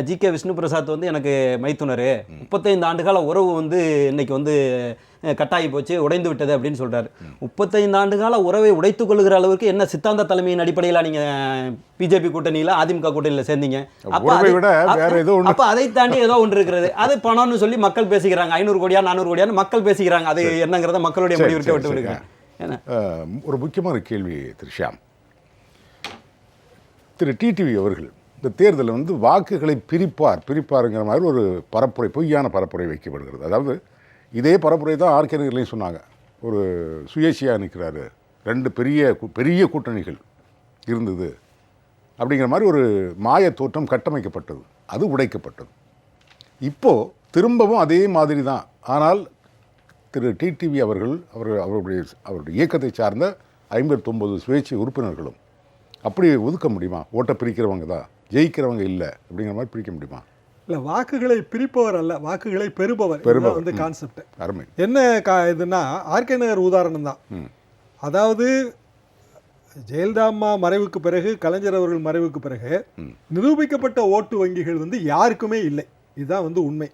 S4: ஜி.கே. விஷ்ணு பிரசாத் வந்து எனக்கு மைத்துனர், 35 ஆண்டுகால உறவு வந்து இன்னைக்கு வந்து கட்டாயி போச்சு, உடைந்து விட்டது அப்படின்னு சொல்றாரு. 35 ஆண்டுகால உறவை உடைத்துக் கொள்ளுகிற அளவுக்கு என்ன சித்தாந்த தலைமையின் அடிப்படையில் நீங்க பிஜேபி கூட்டணியில அதிமுக கூட்டணியில சேர்ந்தீங்க? அப்ப அதை தாண்டி ஏதோ ஒன்று இருக்கிறது. அது பணம்னு சொல்லி மக்கள் பேசிக்கிறாங்க. 500 கோடியா 400 கோடியான்னு மக்கள் பேசிக்கிறாங்க. அது என்னங்கிறத மக்களுடைய முடிவுக்கு விட்டு விடுங்க.
S1: ஒரு முக்கியமான கேள்வி திருஷ்யாம், திரு டிடிவி அவர்கள் இந்த தேர்தலில் வந்து வாக்குகளை பிரிப்பாருங்கிற மாதிரி ஒரு பரப்புரை, பொய்யான பரப்புரை வைக்கப்படுகிறது. அதாவது இதே பரப்புரை தான் ஆர்கே நகர்லையும் சொன்னாங்க. ஒரு சுயேட்சையாக நிற்கிறாரு, 2 பெரிய கூட்டணிகள் இருந்தது அப்படிங்கிற மாதிரி ஒரு மாய தோற்றம் கட்டமைக்கப்பட்டது. அது உடைக்கப்பட்டது. இப்போது திரும்பவும் அதே மாதிரி தான். ஆனால் திரு டிடிவி அவர்கள் அவருடைய இயக்கத்தை சார்ந்த 59 சுயேட்சை உறுப்பினர்களும் அப்படி ஒதுக்க முடியுமா? ஓட்டை பிரிக்கிறவங்க தான், ஜெயிக்கிறவங்க இல்லை அப்படிங்கிற மாதிரி பிரிக்க முடியுமா?
S2: இல்லை, வாக்குகளை பிரிப்பவர் அல்ல, வாக்குகளை பெறுபவர் வந்து கான்செப்ட்.
S1: அருமை.
S2: என்ன இதுன்னா ஆர்கே நகர் உதாரணம் தான். அதாவது ஜெயலலிதா அம்மா மறைவுக்கு பிறகு, கலைஞர் அவர்கள் மறைவுக்கு பிறகு நிரூபிக்கப்பட்ட ஓட்டு வங்கிகள் வந்து யாருக்குமே இல்லை. இதுதான் வந்து உண்மை.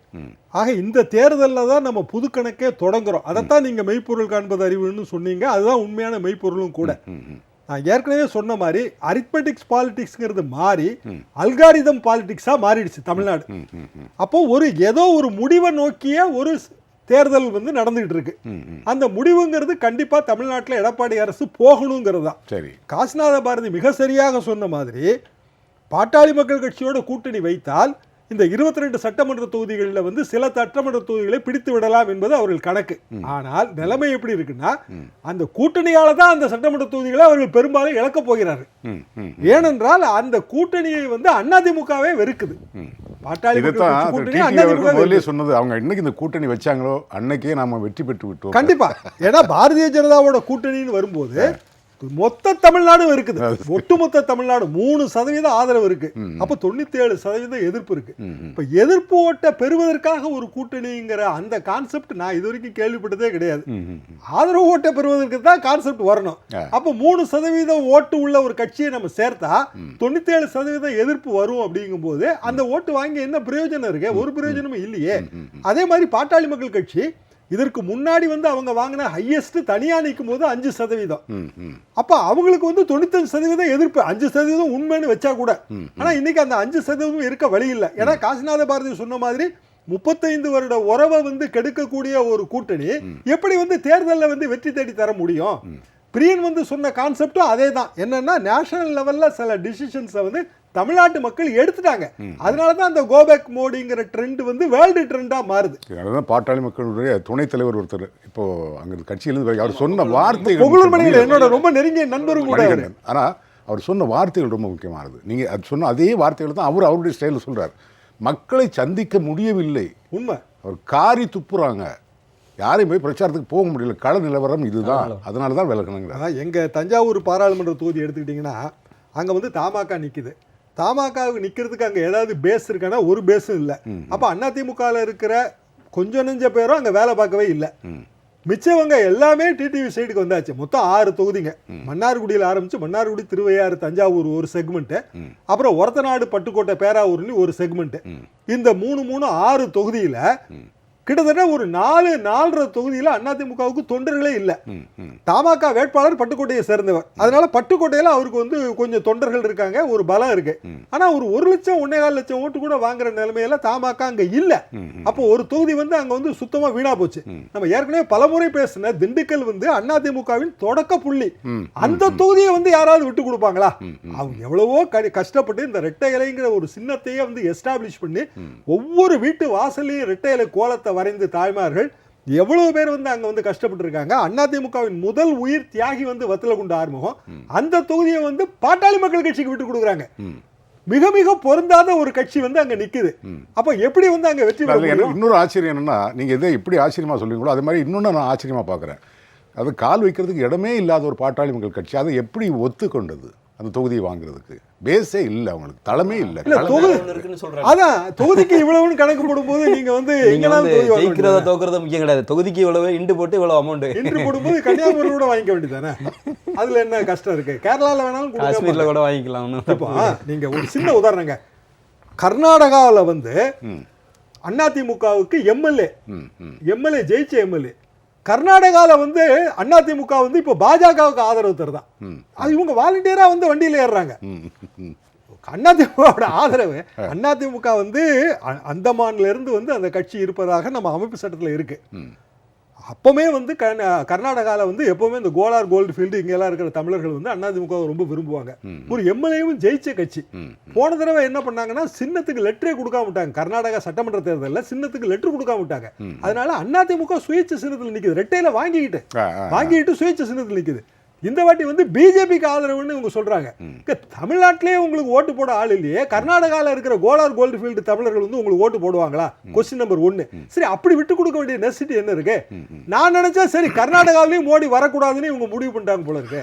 S2: ஆக இந்த தேர்தலில் தான் நம்ம புது கணக்கே தொடங்குறோம். அதைத்தான் நீங்கள் மெய்ப்பொருள் காண்பது அறிவுன்னு சொன்னீங்க. அதுதான் உண்மையான மெய்ப்பொருளும் கூட. நான் ஏற்கனவே சொன்ன மாதிரி அரித்மெட்டிக்ஸ் பாலிடிக்ஸ்ங்கிறது மாறி அல்காரிதம் பாலிடிக்ஸாக மாறிடுச்சு தமிழ்நாடு. அப்போ ஏதோ ஒரு முடிவை நோக்கிய ஒரு தேர்தல் வந்து நடந்துகிட்டு இருக்கு. அந்த முடிவுங்கிறது கண்டிப்பா தமிழ்நாட்டில் எடப்பாடி அரசு போகணுங்கிறது தான். சரி, காசிநாத பாரதி மிக சரியாக சொன்ன மாதிரி பாட்டாளி மக்கள் கட்சியோட கூட்டணி வைத்தால் இந்த 22 சட்டமன்ற தொகுதிகளில் வந்து சில சட்டமன்ற தொகுதிகளை பிடித்து விடலாம் என்பது அவர்கள் கணக்கு. ஆனால் நிலைமை எப்படி இருக்குன்னா, அந்த கூட்டணியால தான் அந்த சட்டமன்ற தொகுதிகளை அவர்கள் பெரும்பாலும் இழக்க போகிறார்கள். ஏனென்றால் அந்த கூட்டணியை வந்து அதிமுகவே வெறுக்குது. பாட்டாளி
S1: சொன்னது அவங்க இன்னைக்கு இந்த கூட்டணி வச்சாங்களோ அன்னைக்கே நாம வெற்றி பெற்று விட்டோம்.
S2: கண்டிப்பா. ஏன்னா பாரதிய ஜனதாவோட கூட்டணின்னு வரும்போது மொத்த தமிழ்நாடும் இருக்குது. ஒட்டுமொத்த தமிழ்நாடு 3% ஆதரவு இருக்கு. அப்ப 97% எதிர்ப்பு இருக்கு. இப்ப எதிர்ப்பு ஓட்டை பெறுவதற்காக ஒரு கூட்டணிங்கிற அந்த கான்செப்ட் நான் இது வரைக்கும் கேள்விப்பட்டதே கிடையாது. ஆதரவு ஓட்டை பெறுவதற்கு தான் கான்செப்ட் வரணும். அப்ப 3% ஓட்டு உள்ள ஒரு கட்சியை நம்ம சேர்த்தா 97% எதிர்ப்பு வரும். அப்படிங்கும் போது அந்த ஓட்டு வாங்கி என்ன பிரயோஜனம் இருக்கு? ஒரு பிரயோஜனமும் இல்லையே. அதே மாதிரி பாட்டாளி மக்கள் கட்சி இதற்கு முன்னாடி வந்து அவங்க வாங்கின ஹையஸ்ட் தனியா நிற்கும் போது 5%. அப்ப அவங்களுக்கு வந்து 95% எதிர்ப்பு, 5% உண்மைன்னு வச்சா கூட. ஆனா இன்னைக்கு அந்த 5% இருக்க வழி இல்லை. ஏன்னா காசிநாத பாரதி சொன்ன மாதிரி 35 வருட உறவை வந்து கெடுக்கக்கூடிய ஒரு கூட்டணி எப்படி வந்து தேர்தலில் வந்து வெற்றி தேடி தர முடியும்? பிரியன் வந்து சொன்ன கான்செப்டும் அதே தான். என்னன்னா நேஷனல் லெவல்ல சில டிசிஷன்ஸை வந்து தமிழ்நாட்டு மக்கள் எடுத்துட்டாங்க. அதனால தான் அந்த கோபேக் மோடிங்கிற ட்ரெண்ட் வந்து வேர்ல்டு ட்ரெண்டா மாறுது.
S1: அதுதான் பாட்டாளி மக்களுடைய துணைத் தலைவர் ஒருத்தர் இப்போ அங்க கட்சியிலிருந்து அவர் சொன்ன வார்த்தைகள்,
S2: புகழூர்மணியில் என்னோட ரொம்ப நெருங்கிய நண்பரும் கூட.
S1: ஆனா அவர் சொன்ன வார்த்தைகள் ரொம்ப முக்கியமானது. நீங்க அது சொன்ன அதே வார்த்தைகள் தான் அவருடைய ஸ்டைலில் சொல்றாரு. மக்களை சந்திக்க முடியவில்லை,
S2: உண்மை.
S1: அவர் காரி துப்புறாங்க, யாரையும் போய் பிரச்சாரத்துக்கு போக முடியல, கள நிலவரம் இதுதான், அதனால தான் விளக்கணுங்க.
S2: எங்க தஞ்சாவூர் பாராளுமன்ற தொகுதி எடுத்துக்கிட்டிங்கன்னா அங்க வந்து தமாக நிக்குது. தமாகவுக்கு நிக்கிறதுக்கு அங்க ஏதாவது பேஸ் இருக்கானா? ஒரு பேஸும் இல்லை. அப்ப அதிமுகவில் இருக்கிற கொஞ்சம் நெஞ்ச பேரும் அங்க வேலை பார்க்கவே இல்லை. மிச்சவங்க எல்லாமே டிடிவி சைடுக்கு வந்தாச்சு. மொத்தம் 6 தொகுதிங்க. மன்னார்குடியில் ஆரம்பிச்சு மன்னார்குடி, திருவையாறு, தஞ்சாவூர் ஒரு செக்மெண்ட், அப்புறம் ஒரத்தநாடு, பட்டுக்கோட்டை, பேராவூர்னு ஒரு செக்மெண்ட். இந்த 6 தொகுதியில கிட்டத்தட்ட ஒரு 4.5 தொகுதியில் அதிமுகவுக்கு தொண்டர்களே இல்லை. தமாக வேட்பாளர் பட்டுக்கோட்டையை சேர்ந்தவர். அதனால பட்டுக்கோட்டையில் அவருக்கு வந்து கொஞ்சம் தொண்டர்கள் இருக்காங்க, ஒரு பலம் இருக்கு. ஆனா ஒரு 1 லட்சம் 1.25 லட்சம் ஓட்டு கூட வாங்குற நிலைமையில தமாக அங்க இல்ல. அப்போ ஒரு தொகுதி வந்து அங்க வந்து சுத்தமா வீணா போச்சு. நம்ம ஏற்கனவே பலமுறை பேசின திண்டுக்கல் வந்து அதிமுகவின் தொடக்க புள்ளி. அந்த தொகுதியை வந்து யாராவது விட்டு கொடுப்பாங்களா? அவங்க எவ்வளவோ கஷ்டப்பட்டு இந்த ரெட்டை இலைங்கிற ஒரு சின்னத்தையே வந்து எஸ்டாப்ளிஷ் பண்ணி ஒவ்வொரு வீட்டு வாசலையும் ரெட்டை இலை கோலத்தை வரைந்து தாய்மார்கள் எவ்வளவு பேர் வந்து அங்க வந்து கஷ்டப்பட்டு இருக்காங்க. அதிமுகவின் முதல் உயிர் தியாகி வந்து வத்தலகுண்டு ஆறுமுகம் அந்த தொகுதியை வந்து பாட்டாளி மக்கள் கட்சிக்கு விட்டு கொடுக்குறாங்க. மிக மிக பொருந்தாத ஒரு கட்சி வந்து அங்க நிக்குது. அப்ப எப்படி வந்து அங்க வெற்றி பெற முடியும்?
S1: இன்னொரு ஆச்சரியம் என்னன்னா, நீங்க எதை எப்படி ஆச்சரியமா சொல்றீங்களோ அதே மாதிரி இன்னொன்னு நான் ஆச்சரியமா பார்க்குறேன். அது கால் வைக்கிறதுக்கு இடமே இல்லாத ஒரு பாட்டாளி மக்கள் கட்சி அதை எப்படி ஒத்துக்கொண்டது? அந்த தொகுதியை வாங்குறதுக்கு பேஸே இல்லை, அவங்களுக்கு தலைமே இல்லை.
S2: அதான் தொகுதிக்கு இவ்வளவுன்னு கணக்கு போடும்போது நீங்க வந்து
S4: ஜெயிக்கிறத தோக்குறது முக்கியம் கிடையாது. தொகுதிக்கு இவ்வளவு இண்டு போட்டு இவ்வளவு அமௌண்ட்
S2: இன்று போடும்போது கன்னியாகுமரி கூட வாங்கிக்க வேண்டியதானே? அதுல என்ன கஷ்டம் இருக்கு? கேரளால வேணாலும்
S4: காஷ்மீர்ல கூட வாங்கிக்கலாம்.
S2: இப்போ நீங்க ஒரு சின்ன உதாரணங்க, கர்நாடகாவில் வந்து அதிமுகவுக்கு எம்எல்ஏ ஜெயிச்ச எம்எல்ஏ கர்நாடகாவில் வந்து அதிமுக வந்து இப்போ பாஜகவுக்கு ஆதரவு தருதான். அது இவங்க வாலண்டியரா வந்து வண்டியில் ஏறுறாங்க. அதிமுகவோட ஆதரவு அதிமுக வந்து அந்தமான்ல இருந்து வந்து அந்த கட்சி இருப்பதாக நம்ம அமைப்பு சட்டத்தில் இருக்கு. அப்பவுமே வந்து கர்நாடகாவில் வந்து எப்பவுமே இந்த கோலார் கோல்ட்ஃபீல்டு இங்கெல்லாம் இருக்கிற தமிழர்கள் வந்து அதிமுக ரொம்ப விரும்புவாங்க. ஒரு எம்எல்ஏவும் ஜெயிச்ச கட்சி. போன தடவை என்ன பண்ணாங்கன்னா சின்னத்துக்கு லெட்டரே கொடுக்காம விட்டாங்க. கர்நாடகா சட்டமன்ற தேர்தலில் சின்னத்துக்கு லெட்டர் கொடுக்காம விட்டாங்க. அதனால அதிமுக சுயேட்சை சின்னத்தில் நிற்குது. ரெட்டையில வாங்கிட்டு சுயேட்சை சின்னத்தில் நிற்குது. இந்த வாட்டி வந்து பிஜேபிக்கு ஆதரவுன்னு இவங்க சொல்றாங்க. தமிழ்நாட்டிலே உங்களுக்கு ஓட்டு போட ஆள் இல்லையே, கர்நாடகாவில் இருக்கிற கோலார் கோல்ட்ஃபீல்டு தமிழர்கள் வந்து உங்களுக்கு ஓட்டு போடுவாங்களா? Question number 1. சரி, அப்படி விட்டு கொடுக்க வேண்டிய நெசிட்டி என்ன இருக்கு? நான் நினைச்சா சரி கர்நாடகாவிலையும் மோடி வரக்கூடாதுன்னு இவங்க முடிவு பண்ணிட்டாங்க போல இருக்கு.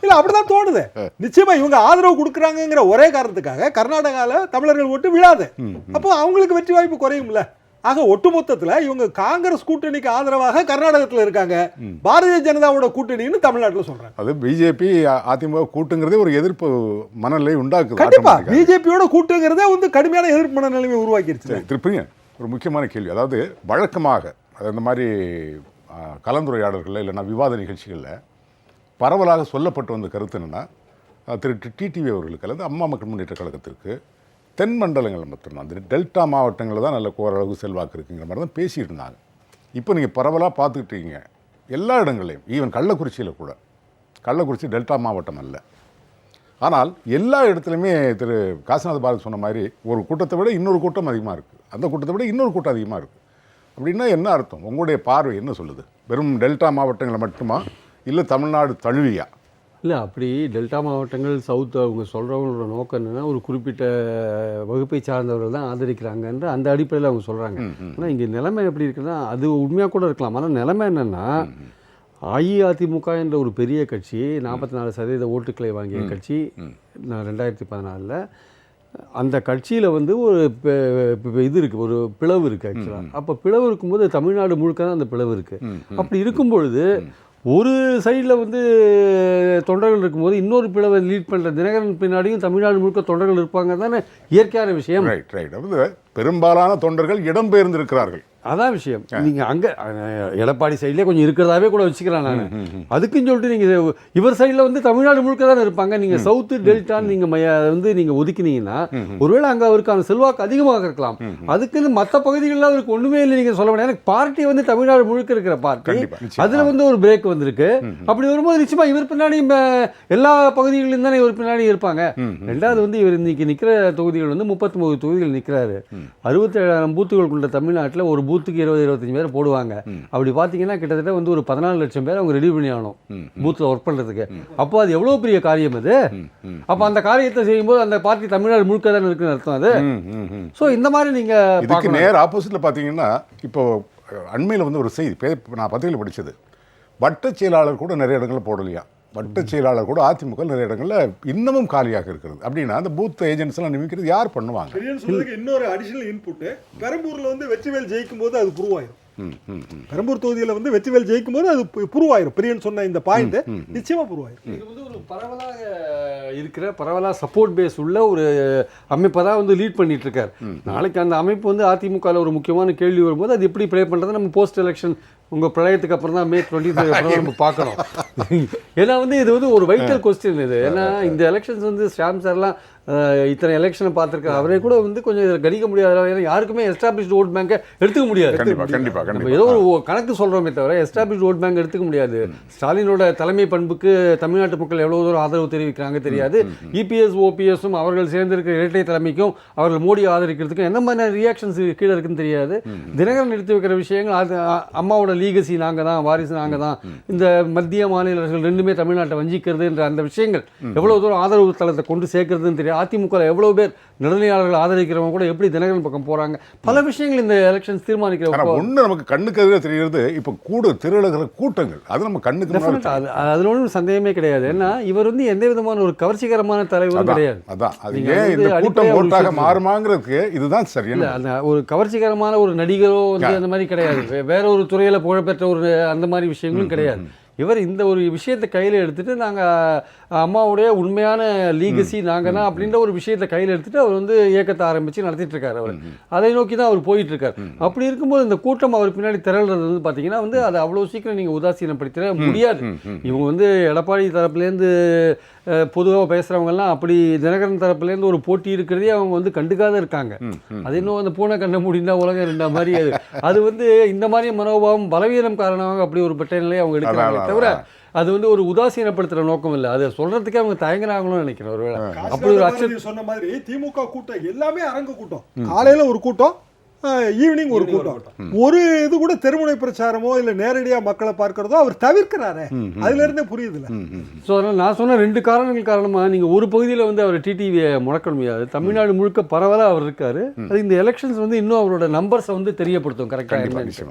S2: இல்ல அப்படிதான் தோணுது. நிச்சயமா இவங்க ஆதரவு கொடுக்குறாங்கிற ஒரே காரணத்துக்காக கர்நாடகாவில் தமிழர்கள் ஓட்டு விழாது. அப்போ அவங்களுக்கு வெற்றி வாய்ப்பு குறையும்ல. ஆக ஒட்டுமொத்தத்தில் இவங்க காங்கிரஸ் கூட்டணிக்கு ஆதரவாக கர்நாடகத்தில் இருக்காங்க, பாரதிய ஜனதாவோட கூட்டணின்னு தமிழ்நாட்டில் சொல்றாங்க.
S1: அது பிஜேபி அதிமுக கூட்டுங்கிறதே ஒரு எதிர்ப்பு மனநிலை உண்டாக்குது.
S2: கண்டிப்பா பிஜேபியோட கூட்டுங்கிறதே வந்து கடுமையான எதிர்ப்பு மனநிலைமை உருவாக்கிடுச்சு.
S1: திருப்பிங்க ஒரு முக்கியமான கேள்வி, அதாவது வழக்கமாக அந்த மாதிரி கலந்துரையாடல்களில் இல்லைன்னா விவாத நிகழ்ச்சிகளில் பரவலாக சொல்லப்பட்டு வந்த கருத்து என்னன்னா, திரு டிடிவி அவர்களுக்கு அல்லது அம்மா மக்கள் முன்னேற்ற கழகத்திற்கு தென் மண்டலங்கள் மட்டும்தான், அந்த டெல்டா மாவட்டங்களில் தான் நல்ல ஓரளவு செல்வாக்கு இருக்குங்கிற மாதிரி தான் பேசிகிட்டு இருந்தாங்க. இப்போ நீங்கள் பரவலாக பார்த்துக்கிட்டீங்க எல்லா இடங்களையும், ஈவன் கள்ளக்குறிச்சி டெல்டா மாவட்டம் அல்ல, ஆனால் எல்லா இடத்துலையுமே திரு காசிநாத பாரதி சொன்ன மாதிரி ஒரு கூட்டத்தை விட இன்னொரு கூட்டம் அதிகமாக இருக்குது, அந்த கூட்டத்தை விட இன்னொரு கூட்டம் அதிகமாக இருக்குது. அப்படின்னா என்ன அர்த்தம்? உங்களுடைய பார்வை என்ன சொல்லுது? வெறும் டெல்டா மாவட்டங்களை மட்டுமா இல்லை தமிழ்நாடு தழுவியா?
S3: இல்லை, அப்படி டெல்டா மாவட்டங்கள் சவுத் அவங்க சொல்கிறவங்களோட நோக்கம் என்னென்னா ஒரு குறிப்பிட்ட வகுப்பை சார்ந்தவர்கள் தான் ஆதரிக்கிறாங்கன்ற அந்த அடிப்படையில் அவங்க சொல்கிறாங்க. ஆனால் இங்கே நிலைமை எப்படி இருக்குன்னா அது உண்மையாக கூட இருக்கலாம். ஆனால் நிலைமை என்னென்னா அஇஅதிமுக என்ற ஒரு பெரிய கட்சி 44% ஓட்டுக்களை வாங்கிய கட்சி 2014 அந்த கட்சியில் வந்து ஒரு இது இருக்குது, ஒரு பிளவு இருக்குது ஆக்சுவலாக. அப்போ பிளவு இருக்கும்போது தமிழ்நாடு முழுக்க தான் அந்த பிளவு இருக்குது. அப்படி இருக்கும் பொழுது ஒரு சைடில் வந்து தொண்டர்கள் இருக்கும்போது இன்னொரு பிளவை லீட் பண்ணுற தினகரன் பின்னாடியும் தமிழ்நாடு முழுக்க தொண்டர்கள் இருப்பாங்க தானே இயற்கையான விஷயம்.
S1: ரைட். பெரும்பாலான தொண்டர்கள் இடம்பெயர்ந்திருக்கிறார்கள்.
S3: அதான் விஷயம். நீங்கள் அங்கே எடப்பாடி சைட்லேயே கொஞ்சம் இருக்கிறதாவே கூட வச்சுக்கிறேன் நான். அதுக்குன்னு சொல்லிட்டு நீங்கள் இவர் சைடில் வந்து தமிழ்நாடு முழுக்க தான் இருப்பாங்க. நீங்கள் சவுத்து டெல்டான்னு நீங்கள் வந்து நீங்கள் ஒதுக்கினீங்கன்னா ஒருவேளை அங்கே அவருக்கான செல்வாக்கு அதிகமாக இருக்கலாம். அதுக்குன்னு மற்ற பகுதிகளில் அவருக்கு ஒன்றுமே இல்லை நீங்கள் சொல்ல முடியாது. எனக்கு பார்ட்டி வந்து தமிழ்நாடு முழுக்க இருக்கிற பார்ட்டி, அதில் வந்து ஒரு பிரேக் வந்திருக்கு. அப்படி வரும்போது நிச்சயமாக இவர் பின்னாடி எல்லா பகுதிகளிலும் தானே இவர் பின்னாடி இருப்பாங்க. ரெண்டாவது வந்து இவர் இன்னைக்கு நிற்கிற தொகுதிகள் வந்து 39 தொகுதிகள் நிற்கிறாரு. 67,000 பூத்துகள் கொண்ட தமிழ்நாட்டில் ஒரு பூத்துக்கு 20-25 பேர் போடுவாங்க. அப்படி பார்த்தீங்கன்னா கிட்டத்தட்ட வந்து ஒரு 14 லட்சம் பேர் அவங்க ரெடி பண்ணி ஆகணும் பூத்தில் ஒர்க் பண்ணுறதுக்கு. அப்போ அது எவ்வளோ பெரிய காரியம் அது. அப்போ அந்த காரியத்தை செய்யும்போது அந்த பார்ட்டி தமிழ்நாடு முழுக்க தான் இருக்குன்னு அர்த்தம் அது. ஸோ இந்த மாதிரி நீங்கள்
S1: இதுக்கு நேர் ஆப்போசிட்டில் பார்த்தீங்கன்னா இப்போ அண்மையில் வந்து ஒரு செய்தி நான் பத்திரிகையில் படித்தது, வட்ட செயலாளர் கூட நிறைய இடங்களில் போடலையா. வட்ட செயலாளர் கூட அதிமுக நிறைய இடங்களில் இன்னமும் காலியாக இருக்கிறது. அப்படின்னா அந்த பூத் ஏஜென்ட்ஸ் எல்லாம் நியமிக்கிறது யார் பண்ணுவாங்க?
S2: இன்னொரு அடிஷனல் இன்புட், பெரம்பூர்ல வந்து வெற்றிவேல் ஜெயிக்கும் போது அது புருவாயிரும். பெரம்பூர் தொகுதியில் வந்து வெற்றிவேல் ஜெயிக்கும் போது அது புருவாயிரும். பிரியன் சொன்ன இந்த பாயிண்ட் நிச்சயமா புருவாயிரும்.
S3: இது வந்து ஒரு பரவலாக இருக்கிற பரவலாக சப்போர்ட் பேஸ் உள்ள ஒரு அமைப்பை தான் வந்து லீட் பண்ணிட்டு இருக்காரு. நாளைக்கு அந்த அமைப்பு வந்து அதிமுகவில் ஒரு முக்கியமான கேள்வி வரும்போது அது எப்படி ப்ளே பண்ணுறது நம்ம போஸ்ட் எலெக்ஷன் உங்கள் பிரளயத்துக்கு அப்புறம் தான் May 23 அப்புறம் நம்ம பார்க்கணும். ஏன்னா வந்து இது வந்து ஒரு வைட்டல் கொஸ்டின் இது. ஏன்னா இந்த எலெக்ஷன்ஸ் வந்து ஸ்டாம் சார்லாம் இத்தனை எலெக்ஷனை பார்த்துருக்காரு. அவரே கூட வந்து கொஞ்சம் இதில் கணிக்க முடியாது. ஏன்னா யாருக்குமே எஸ்டாப்ளிஷ்டு ஓட் பேங்கை எடுத்துக்க முடியாது. நம்ம ஏதோ ஒரு கணக்கு சொல்கிறோமே தவிர எஸ்டாப்ளிஷ்டு ஓட் பேங்க் எடுத்துக்க முடியாது. ஸ்டாலினோட தலைமை பண்புக்கு தமிழ்நாட்டு மக்கள் எவ்வளோ தூரம் ஆதரவு தெரிவிக்கிறாங்க தெரியாது. இபிஎஸ் ஓபிஎஸும் அவர்கள் சேர்ந்திருக்கிற இரட்டை தலைமைக்கும் அவர்கள் மோடி ஆதரிக்கிறதுக்கும் என்ன மாதிரி ரியாக்ஷன்ஸ் கீழே இருக்குன்னு தெரியாது. தினகரன் எடுத்து வைக்கிற விஷயங்கள் அது அம்மாவோட லீகசி நாங்கள் தான், வாரிசு நாங்கள் தான், இந்த மத்திய மாநில அரசுகள் ரெண்டுமே தமிழ்நாட்டை வஞ்சிக்கிறதுன்ற அந்த விஷயங்கள் எவ்வளோ தூரம் ஆதரவு தளத்தை கொண்டு சேர்க்கறதுன்னு தெரியாது. அதிமுக எவ்வளோ பேர் நடுநிலையாளர்கள் ஆதரிக்கிறவங்க கூட எப்படி தினகரன் பக்கம் போகிறாங்க. பல விஷயங்கள் இந்த எலெக்ஷன்ஸ் தீர்மானிக்கிற
S1: ஒன்று நமக்கு கண்ணுக்கு எதிராக தெரிகிறது. இப்போ திருடகிற கூட்டங்கள் அது நம்ம கண்ணுக்கு
S3: அதில் ஒன்றும் சந்தேகமே கிடையாது. ஏன்னா இவர் வந்து எந்த விதமான ஒரு கவர்ச்சிகரமான தலைவரும் கிடையாது.
S1: அதான் அது ஏன் இந்த கூட்டம் ஓட்டாக மாறுமாங்கிறதுக்கு இதுதான் சரி.
S3: இல்லை அந்த ஒரு கவர்ச்சிகரமான ஒரு நடிகரோ வந்து அந்த மாதிரி கிடையாது. வேற ஒரு துறையில் புகழ்பெற்ற ஒரு அந்த மாதிரி விஷயங்களும் கிடையாது. இவர் இந்த ஒரு விஷயத்தை கையில் எடுத்துகிட்டு நாங்கள் அம்மாவுடைய உண்மையான லீகசி நாங்கள் தான் அப்படின்ற ஒரு விஷயத்தை கையில் எடுத்துகிட்டு அவர் வந்து இயக்கத்தை ஆரம்பித்து நடத்திட்டு இருக்காரு. அவர் அதை நோக்கி தான் அவர் போயிட்டுருக்கார். அப்படி இருக்கும்போது இந்த கூட்டம் அவர் பின்னாடி திரள்றது வந்து பார்த்தீங்கன்னா வந்து அதை அவ்வளோ சீக்கிரம் நீங்கள் உதாசீனப்படுத்திட முடியாது. இவங்க வந்து எடப்பாடி தரப்புலேருந்து பொதுவாக பேசுகிறவங்கெல்லாம் அப்படி தினகரன் தரப்புலேருந்து ஒரு போட்டி இருக்கிறதே அவங்க வந்து கண்டுக்காத இருக்காங்க. அது இன்னும் அந்த பூனை கண்ண முடிந்தா உலகம் ரெண்டா மாதிரி அது வந்து இந்த மாதிரி மனோபாவம் பலவீனம் காரணமாக அப்படி ஒரு பட்ட நிலையை அவங்க எடுக்கிறாங்க தவிர அது வந்து ஒரு உதாசீனப்படுத்துற நோக்கம் இல்லை. அதை சொல்றதுக்கே அவங்க தயங்குறாங்களோ நினைக்கிறேன். ஒருவேளை அப்படி ஒரு அச்சம்
S2: சொன்ன மாதிரி திமுக கூட்டம் எல்லாமே அரங்கு கூட்டம், காலையில ஒரு கூட்டம், ஈவினிங் ஒரு கூட்டம். ஒரு இது கூட தெருமுனை பிரச்சாரமோ இல்லை நேரடியாக மக்களை பார்க்கறதோ அவர் தவிர்க்கிறாரு. அதுல இருந்தே புரியுதுல்ல.
S3: ஸோ அதனால் நான் சொன்ன 2 காரணங்கள் காரணமாக நீங்கள் ஒரு பகுதியில் வந்து அவர் டிடிவியை முடக்க முடியாது. தமிழ்நாடு முழுக்க பரவலாக அவர் இருக்காரு. அது இந்த எலெக்ஷன்ஸ் வந்து இன்னும் அவரோட நம்பர்ஸை வந்து தெரியப்படுத்தும். கரெக்டாக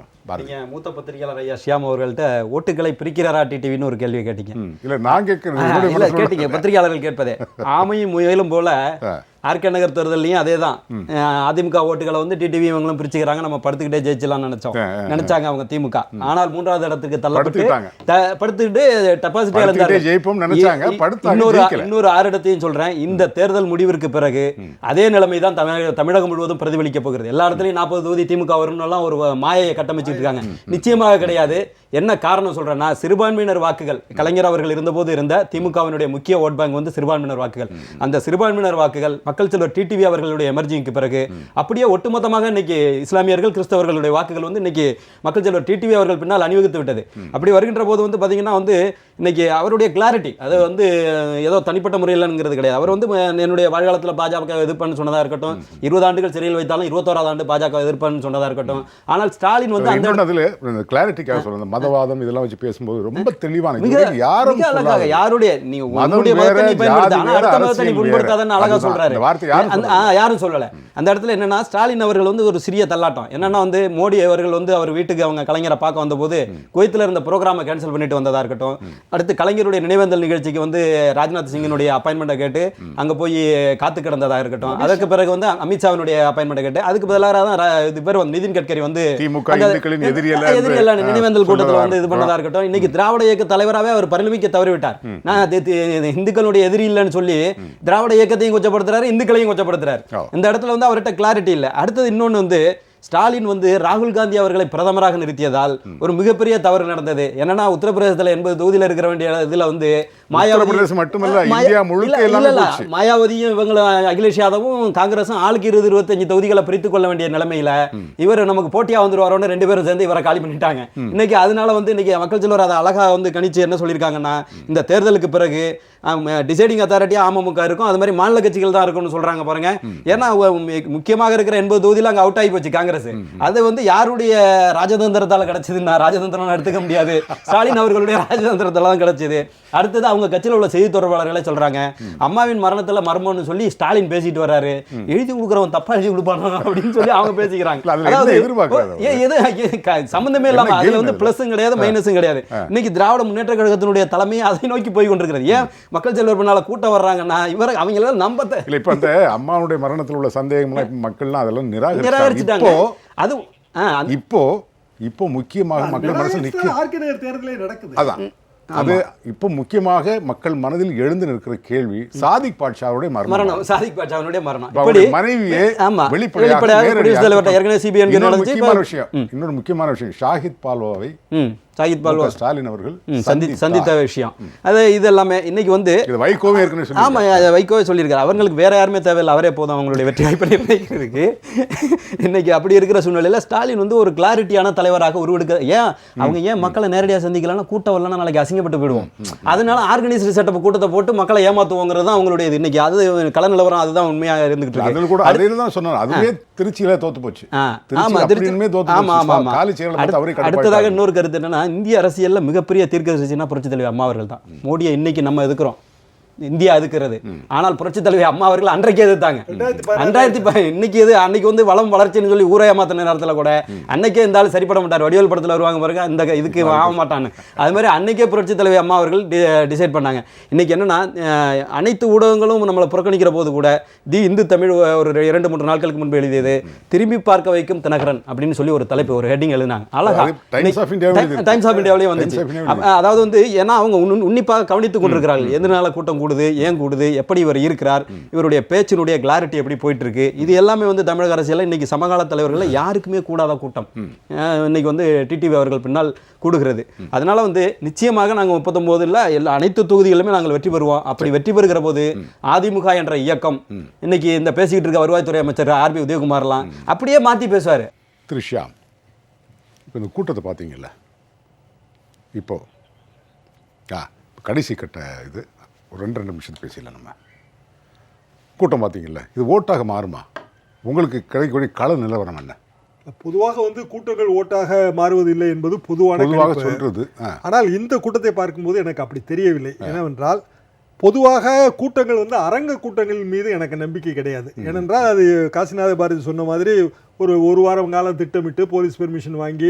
S4: நீங்கள் மூத்த பத்திரிகையாளர் ஐயா ஷியாம் அவர்கள்ட்ட ஓட்டுகளை பிரிக்கிறாரா டிடிவின்னு ஒரு கேள்வி கேட்டீங்க.
S1: இல்லை நான் கேட்குறேன்,
S4: கேட்டீங்க பத்திரிகையாளர்கள் கேட்பதே. ஆமையும் முயலும் போல ஆர்கே நகர் தேர்தலையும் அதே தான். அதிமுக ஓட்டுகளை வந்து டிடிவி இவங்களும் பிரிச்சுக்கிறாங்க, நம்ம படுத்துக்கிட்டே ஜெயிச்சலாம்னு நினைச்சாங்க அவங்க திமுக. ஆனால் 3வது இடத்துக்கு தள்ளப்பட்டு படுத்துக்கிட்டு டெபாசிட் இன்னொரு 6 இடத்தையும் சொல்றேன். இந்த தேர்தல் முடிவிற்கு பிறகு அதே நிலைமை தான் தமிழகம் முழுவதும் பிரதிபலிக்க போகிறது. எல்லா இடத்துலையும் 40 தொகுதி திமுக வரும்னு ஒரு மாயையை கட்டமைச்சிட்டு இருக்காங்க. நிச்சயமாக கிடையாது. என்ன காரணம் சொல்றேன்னா, சிறுபான்மையினர் வாக்குகள் கலைஞர் அவர்கள் இருந்தபோது இருந்த திமுகவினுடைய முக்கிய ஓட் பேங்க் வந்து சிறுபான்மையினர் வாக்குகள். அந்த சிறுபான்மையினர் வாக்குகள் மக்கள் செல்வர் டிடிவி அவர்களுடைய எமர்ஜிங்க்கு பிறகு அப்படியே ஒட்டுமொத்தமாக இன்னைக்கு இஸ்லாமியர்கள் கிறிஸ்தவர்களுடைய வாக்குகள் வந்து இன்னைக்கு மக்கள் செல்வர் டிடிவி அவர்கள் பின்னால் அணிவகுத்து விட்டது. அப்படி வருகின்ற போது வந்து பாத்தீங்கன்னா வந்து இன்னைக்கு அவருடைய கிளாரிட்டி அது வந்து ஏதோ தனிப்பட்ட முறையில்ங்கிறது கிடையாது. அவர் வந்து என்னுடைய வாழ்காலத்தில் பாஜக எதிர்ப்புன்னு சொன்னதா இருக்கட்டும், 20 ஆண்டுகள் சிறையில் வைத்தாலும் 21வது ஆண்டு பாஜக எதிர்ப்புன்னு சொன்னதா இருக்கட்டும். ஆனால் ஸ்டாலின் வந்து அந்த
S1: கிளாரிட்டிக்காக சொல்ற மதவாதம் இதெல்லாம் வச்சு பேசும்போது ரொம்ப தெளிவான
S4: யாருடைய நீ உன்னுடைய மதத்தை நீ பயன்படுத்த, ஆனா அடுத்த மதத்தை நீ புண்படுத்தாதன்னு அழகா சொல்றாரு. யாரும் சொல்லல. அந்த இடத்துல என்னன்னா ஸ்டாலின் அவர்கள் வந்து ஒரு சிறிய தள்ளாட்டம் என்னன்னா வந்து மோடி அவர்கள் வந்து அவர் வீட்டுக்கு அவங்க கலைஞரை பார்க்க வந்த போது குவைத்தில் இருந்த ப்ரோக்ராமை கேன்சல் பண்ணிட்டு வந்ததா இருக்கட்டும். அடுத்து கலைஞருடைய நினைவேந்தல் நிகழ்ச்சிக்கு வந்து ராஜ்நாத் சிங்கினுடைய அப்பாயின்மெண்ட்டை கேட்டு அங்க போய் காத்து கிடந்ததா இருக்கட்டும். அதற்கு பிறகு வந்து அமித்ஷாவினுடைய அப்பாயின்மெண்ட் கேட்டு அதுக்கு பதிலாக தான் பேர் வந்து நிதின் கட்கரி வந்து நினைவேந்தல் கூட்டத்தில் வந்து இது பண்ணதா இருக்கட்டும். இன்னைக்கு திராவிட இயக்க தலைவராகவே அவர் பரிணமிக்க தவறிவிட்டார். நான் இந்துக்களுடைய எதிரி இல்லைன்னு சொல்லி திராவிட இயக்கத்தையும் கொச்சப்படுத்துறாரு, இந்துக்களையும் கொச்சப்படுத்துறாரு. இந்த இடத்துல வந்து அவர்கிட்ட கிளாரிட்டி இல்லை. அடுத்தது இன்னொன்று வந்து ஸ்டாலின் வந்து ராகுல் காந்தி அவர்களை பிரதமராக நிறுத்தியதால் ஒரு மிகப்பெரிய தவறு நடந்தது. என்னன்னா உத்தரப்பிரதேசத்தில் 80 தொகுதியில் இருக்கிற வேண்டிய இதுல வந்து
S1: உத்தரப்பிரதேசம் மட்டுமல்ல, இந்தியா முழுக்க எல்லாமே போச்சு.
S4: மாயாவதியும் இவங்களும் அகிலேஷ் யாதவும் காங்கிரஸும் ஆளுக்கு 20-25 தொகுதிகளை பிரித்துக் கொள்ள வேண்டிய நிலைமையில இவர் நமக்கு போட்டியா வந்துருவாரோன்னு 2 பேரும் சேர்ந்து இவரை காலி பண்ணிட்டாங்க. இன்னைக்கு அதனால வந்து இன்னைக்கு மக்கள் செல்வர் அதை அழகா வந்து கணிச்சு என்ன சொல்லியிருக்காங்கன்னா, இந்த தேர்தலுக்கு பிறகு டிசைடிங் அத்தாரிட்டியா அமமுக இருக்கும், அது மாதிரி மாநில கட்சிகள் தான் இருக்கும்னு சொல்றாங்க பாருங்க. ஏன்னா முக்கியமாக இருக்கிற 80 தொகுதியில் அங்க அவுட் ஆகி போச்சு காங்கிரஸ். அது வந்து யாருடைய ராஜதந்திரத்தால கிடைச்சதுன்னா ராஜதந்திரம் எடுத்துக்க முடியாது, ஸ்டாலின் அவர்களுடைய ராஜதந்திரத்தால தான் கிடைச்சது. அடுத்தது அவங்க கட்சியில் உள்ள செய்தி தொடர்பாளர்களே சொல்றாங்க, அம்மாவின் மரணத்துல மர்மம்னு சொல்லி ஸ்டாலின் பேசிட்டு வர்றாரு, எழுதி கொடுக்குறவன் தப்பா எழுதி கொடுப்பானோ அப்படின்னு சொல்லி அவங்க பேசிக்கிறாங்க. சம்பந்தமே இல்லாம அதுல வந்து பிளஸும் கிடையாது மைனஸும் கிடையாது. இன்னைக்கு திராவிட முன்னேற்ற கழகத்தினுடைய தலைமையை அதை நோக்கி போய் கொண்டிருக்கிறது. ஏன் மக்கள் செல்வர் பின்னால கூட்டம் வர்றாங்கன்னா இவரை அவங்க எல்லாம் நம்பத்த
S1: இல்ல. இப்ப அந்த அம்மாவுடைய மரணத்தில் உள்ள சந்தேகம்லாம் மக்கள்லாம் அதெல்லாம்
S4: நிராகரிச்சுட்டாங்க. அது
S1: இப்போ முக்கியமாக மக்கள் மனசில்
S2: தேர்தலே நடக்குது.
S1: அதான் அது இப்போ முக்கியமாக மக்கள் மனதில் எழுந்து நிற்கிற கேள்வி சாதிக் பாட்ஷாவுடைய மரணம்.
S4: சாதிக் பாட்ஷாவுடைய மரணம்.
S1: மனைவியே
S4: வெளிப்படையாக
S1: இன்னொரு முக்கியமான விஷயம், ஷாஹித் பால்வாவை ஸ்டாலின் அவர்கள்
S4: சந்தித்த விஷயம். அது இது எல்லாமே இன்னைக்கு வந்து
S1: வைகோவே
S4: ஆமா வைகோவே சொல்லியிருக்காரு, அவங்களுக்கு வேற யாருமே தேவையில்லை, அவரே போதும் அவங்களுடைய வெற்றி வாய்ப்பை நிர்ணயிக்கிறதுக்கு. இன்னைக்கு அப்படி இருக்கிற சூழ்நிலையில ஸ்டாலின் வந்து ஒரு கிளாரிட்டியான தலைவராக உருவெடுக்க. அவங்க ஏன் மக்களை நேரடியாக சந்திக்கலன்னா கூட்டம் வரலன்னா நாளைக்கு அசிங்கப்பட்டு போயிடுவோம், அதனால ஆர்கனைஸ்டு செட்டப் கூட்டத்தை போட்டு மக்களை ஏமாத்துவோங்கிறது தான் அவங்களுடைய இது. இன்னைக்கு அது கள நிலவரம், அதுதான் உண்மையாக இருந்துகிட்டு இருக்கு.
S1: அதுவே திருச்சியில தோத்து போச்சு.
S4: அடுத்ததாக இன்னொரு கருத்து என்னன்னா, இந்திய அரசியல்ல மிகப்பெரிய தீர்க்கதரிசினா புரட்சித் தலைவர் அம்மா அவர்கள் தான். மோடியை இன்னைக்கு நம்ம எதுக்குறோம், இந்தியா எதுக்குறது, ஆனால் புரட்சித் தலைவர் அம்மா அவர்கள் அன்றைக்கு எதிர்த்தாங்க. 2010 இன்னைக்கு எது அன்னைக்கு வந்து வளம் வளர்ச்சின்னு சொல்லி ஊரே ஏமாத்தின நேரத்தில் கூட அன்னைக்கே இருந்தாலும் சரிப்பட மாட்டார். வடிவேல் படத்தில் வருவாங்க பாருங்க, இந்த இதுக்கு ஆக மாட்டான்னு. அது மாதிரி அன்னைக்கே புரட்சித் தலைவர் அம்மா அவர்கள் டிசைட் பண்ணாங்க. இன்னைக்கு என்னன்னா, அனைத்து ஊடகங்களும் நம்மளை புறக்கணிக்கிற போது கூட இந்து தமிழ் ஒரு 2-3 நாட்களுக்கு முன்பு எழுதியது திரும்பி பார்க்க வைக்கும் தினகரன் அப்படின்னு சொல்லி ஒரு தலைப்பு, ஒரு ஹெட்டிங் எழுதினாங்க. அழகா டைம்ஸ் ஆஃப் இந்தியாவிலேயே வந்துச்சு. அதாவது வந்து ஏன்னா அவங்க உன்னிப்பாக கவனித்துக் கொண்டிருக்கிறார்கள், எதனால கூட்டம் கூடுது, ஏன் கூடுது, எப்படி இவர் இருக்கிறார், இவருடைய பேச்சினுடைய கிளாரிட்டி எப்படி போயிட்டு இருக்கு. இது எல்லாமே வந்து தமிழக அரசியல் இன்னைக்கு சமகால தலைவர்கள் யாருக்குமே கூடாத கூட்டம் இன்னைக்கு வந்து டிடிவி அவர்கள் பின்னால் கூடுகிறது. அதனால வந்து நிச்சயமாக நாங்கள் 39 எல்லா அனைத்து தொகுதிகளுமே நாங்கள் வெற்றி பெறுவோம். அப்படி வெற்றி பெறுகிற போது அதிமுக என்ற இயக்கம் இன்னைக்கு இந்த பேசிக்கிட்டு இருக்க வருவாய்த்துறை அமைச்சர் ஆர்பி உதயகுமார்லாம் அப்படியே மாற்றி பேசுவார்.
S1: திருஷ்யா, இப்போ இந்த கூட்டத்தை பார்த்தீங்கல்ல, இப்போ கடைசி கட்ட இது ஒரு 2 நிமிஷத்துக்கு பேசல. நம்ம கூட்டம் பார்த்தீங்கல்ல, இது ஓட்டாக மாறுமா? உங்களுக்கு கிடைக்கக்கூடிய கள நிலவரம் என்ன?
S2: பொதுவாக வந்து கூட்டங்கள் ஓட்டாக மாறுவதில்லை என்பது பொதுவாக
S1: சொல்றது.
S2: ஆனால் இந்த கூட்டத்தை பார்க்கும்போது எனக்கு அப்படி தெரியவில்லை. என்னவென்றால் பொதுவாக கூட்டங்கள் வந்து அரங்க கூட்டங்கள் மீது எனக்கு நம்பிக்கை கிடையாது. ஏனென்றால் அது காசிநாத பாரதி சொன்ன மாதிரி ஒரு வாரம் காலம் திட்டமிட்டு போலீஸ் பெர்மிஷன் வாங்கி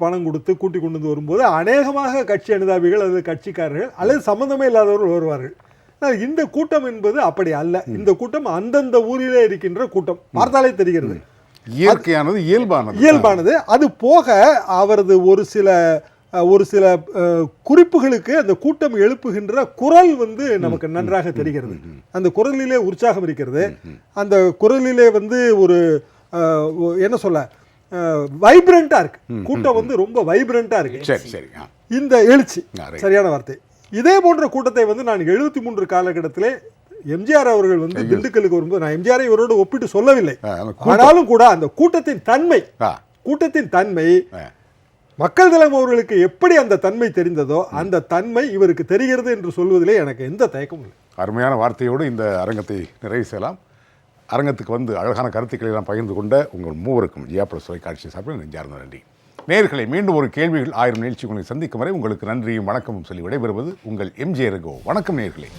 S2: பணம் கொடுத்து கூட்டி கொண்டு வந்து வரும்போது அநேகமாக கட்சி அனுதாபிகள் அல்லது கட்சிக்காரர்கள் அல்லது சம்பந்தமே இல்லாதவர்கள் வருவார்கள். இந்த கூட்டம் என்பது அப்படி அல்ல. இந்த கூட்டம் அந்தந்த ஊரிலே இருக்கின்ற கூட்டம், பார்த்தாலே தெரிகிறது.
S1: இயற்கையானது,
S2: இயல்பானது. அது போக அவரது ஒரு சில குறிப்புகளுக்கு அந்த கூட்டம் எழுப்புகின்ற குரல் வந்து நமக்கு நன்றாக தெரிகிறது. அந்த குரலிலே உற்சாகம் இருக்கிறது. அந்த குரலிலே வந்து ஒரு என்ன சொல்ல வைப்ரண்டா இருக்கு. கூட்டம் வந்து ரொம்ப வைப்ரண்டா இருக்கு. இந்த எழுச்சி சரியான வார்த்தை. இதே போன்ற கூட்டத்தை வந்து நான் 73 காலகட்டத்திலே எம்ஜிஆர் அவர்கள் வந்து திண்டுக்கலுக்கு வரும்போது, நான் எம்ஜிஆரை இவரோடு ஒப்பிட்டு சொல்லவில்லை, ஆனாலும் கூட அந்த கூட்டத்தின் தன்மை மக்கள் தலைவர் அவர்களுக்கு எப்படி அந்த தன்மை தெரிந்ததோ அந்த தன்மை இவருக்கு தெரிகிறது என்று சொல்வதிலே எனக்கு எந்த தயக்கமும் இல்லை.
S1: அருமையான வார்த்தையோடு இந்த அரங்கத்தை நிறைவு செய்யலாம். அரங்கத்துக்கு வந்து அழகான கருத்துக்களை எல்லாம் பகிர்ந்து கொண்ட உங்கள் மூவருக்கும் ஜியா பிளஸ் தொலைக்காட்சி சார்பில் நெஞ்சார்ந்த நன்றி. நேயர்களை, மீண்டும் ஒரு கேள்விகள் 1000 நிகழ்ச்சி உங்களை சந்திக்கும் வரை உங்களுக்கு நன்றியும் வணக்கமும் சொல்லி விடைபெறுவது உங்கள் எம்ஜே ரகு. வணக்கம் நேயர்களே.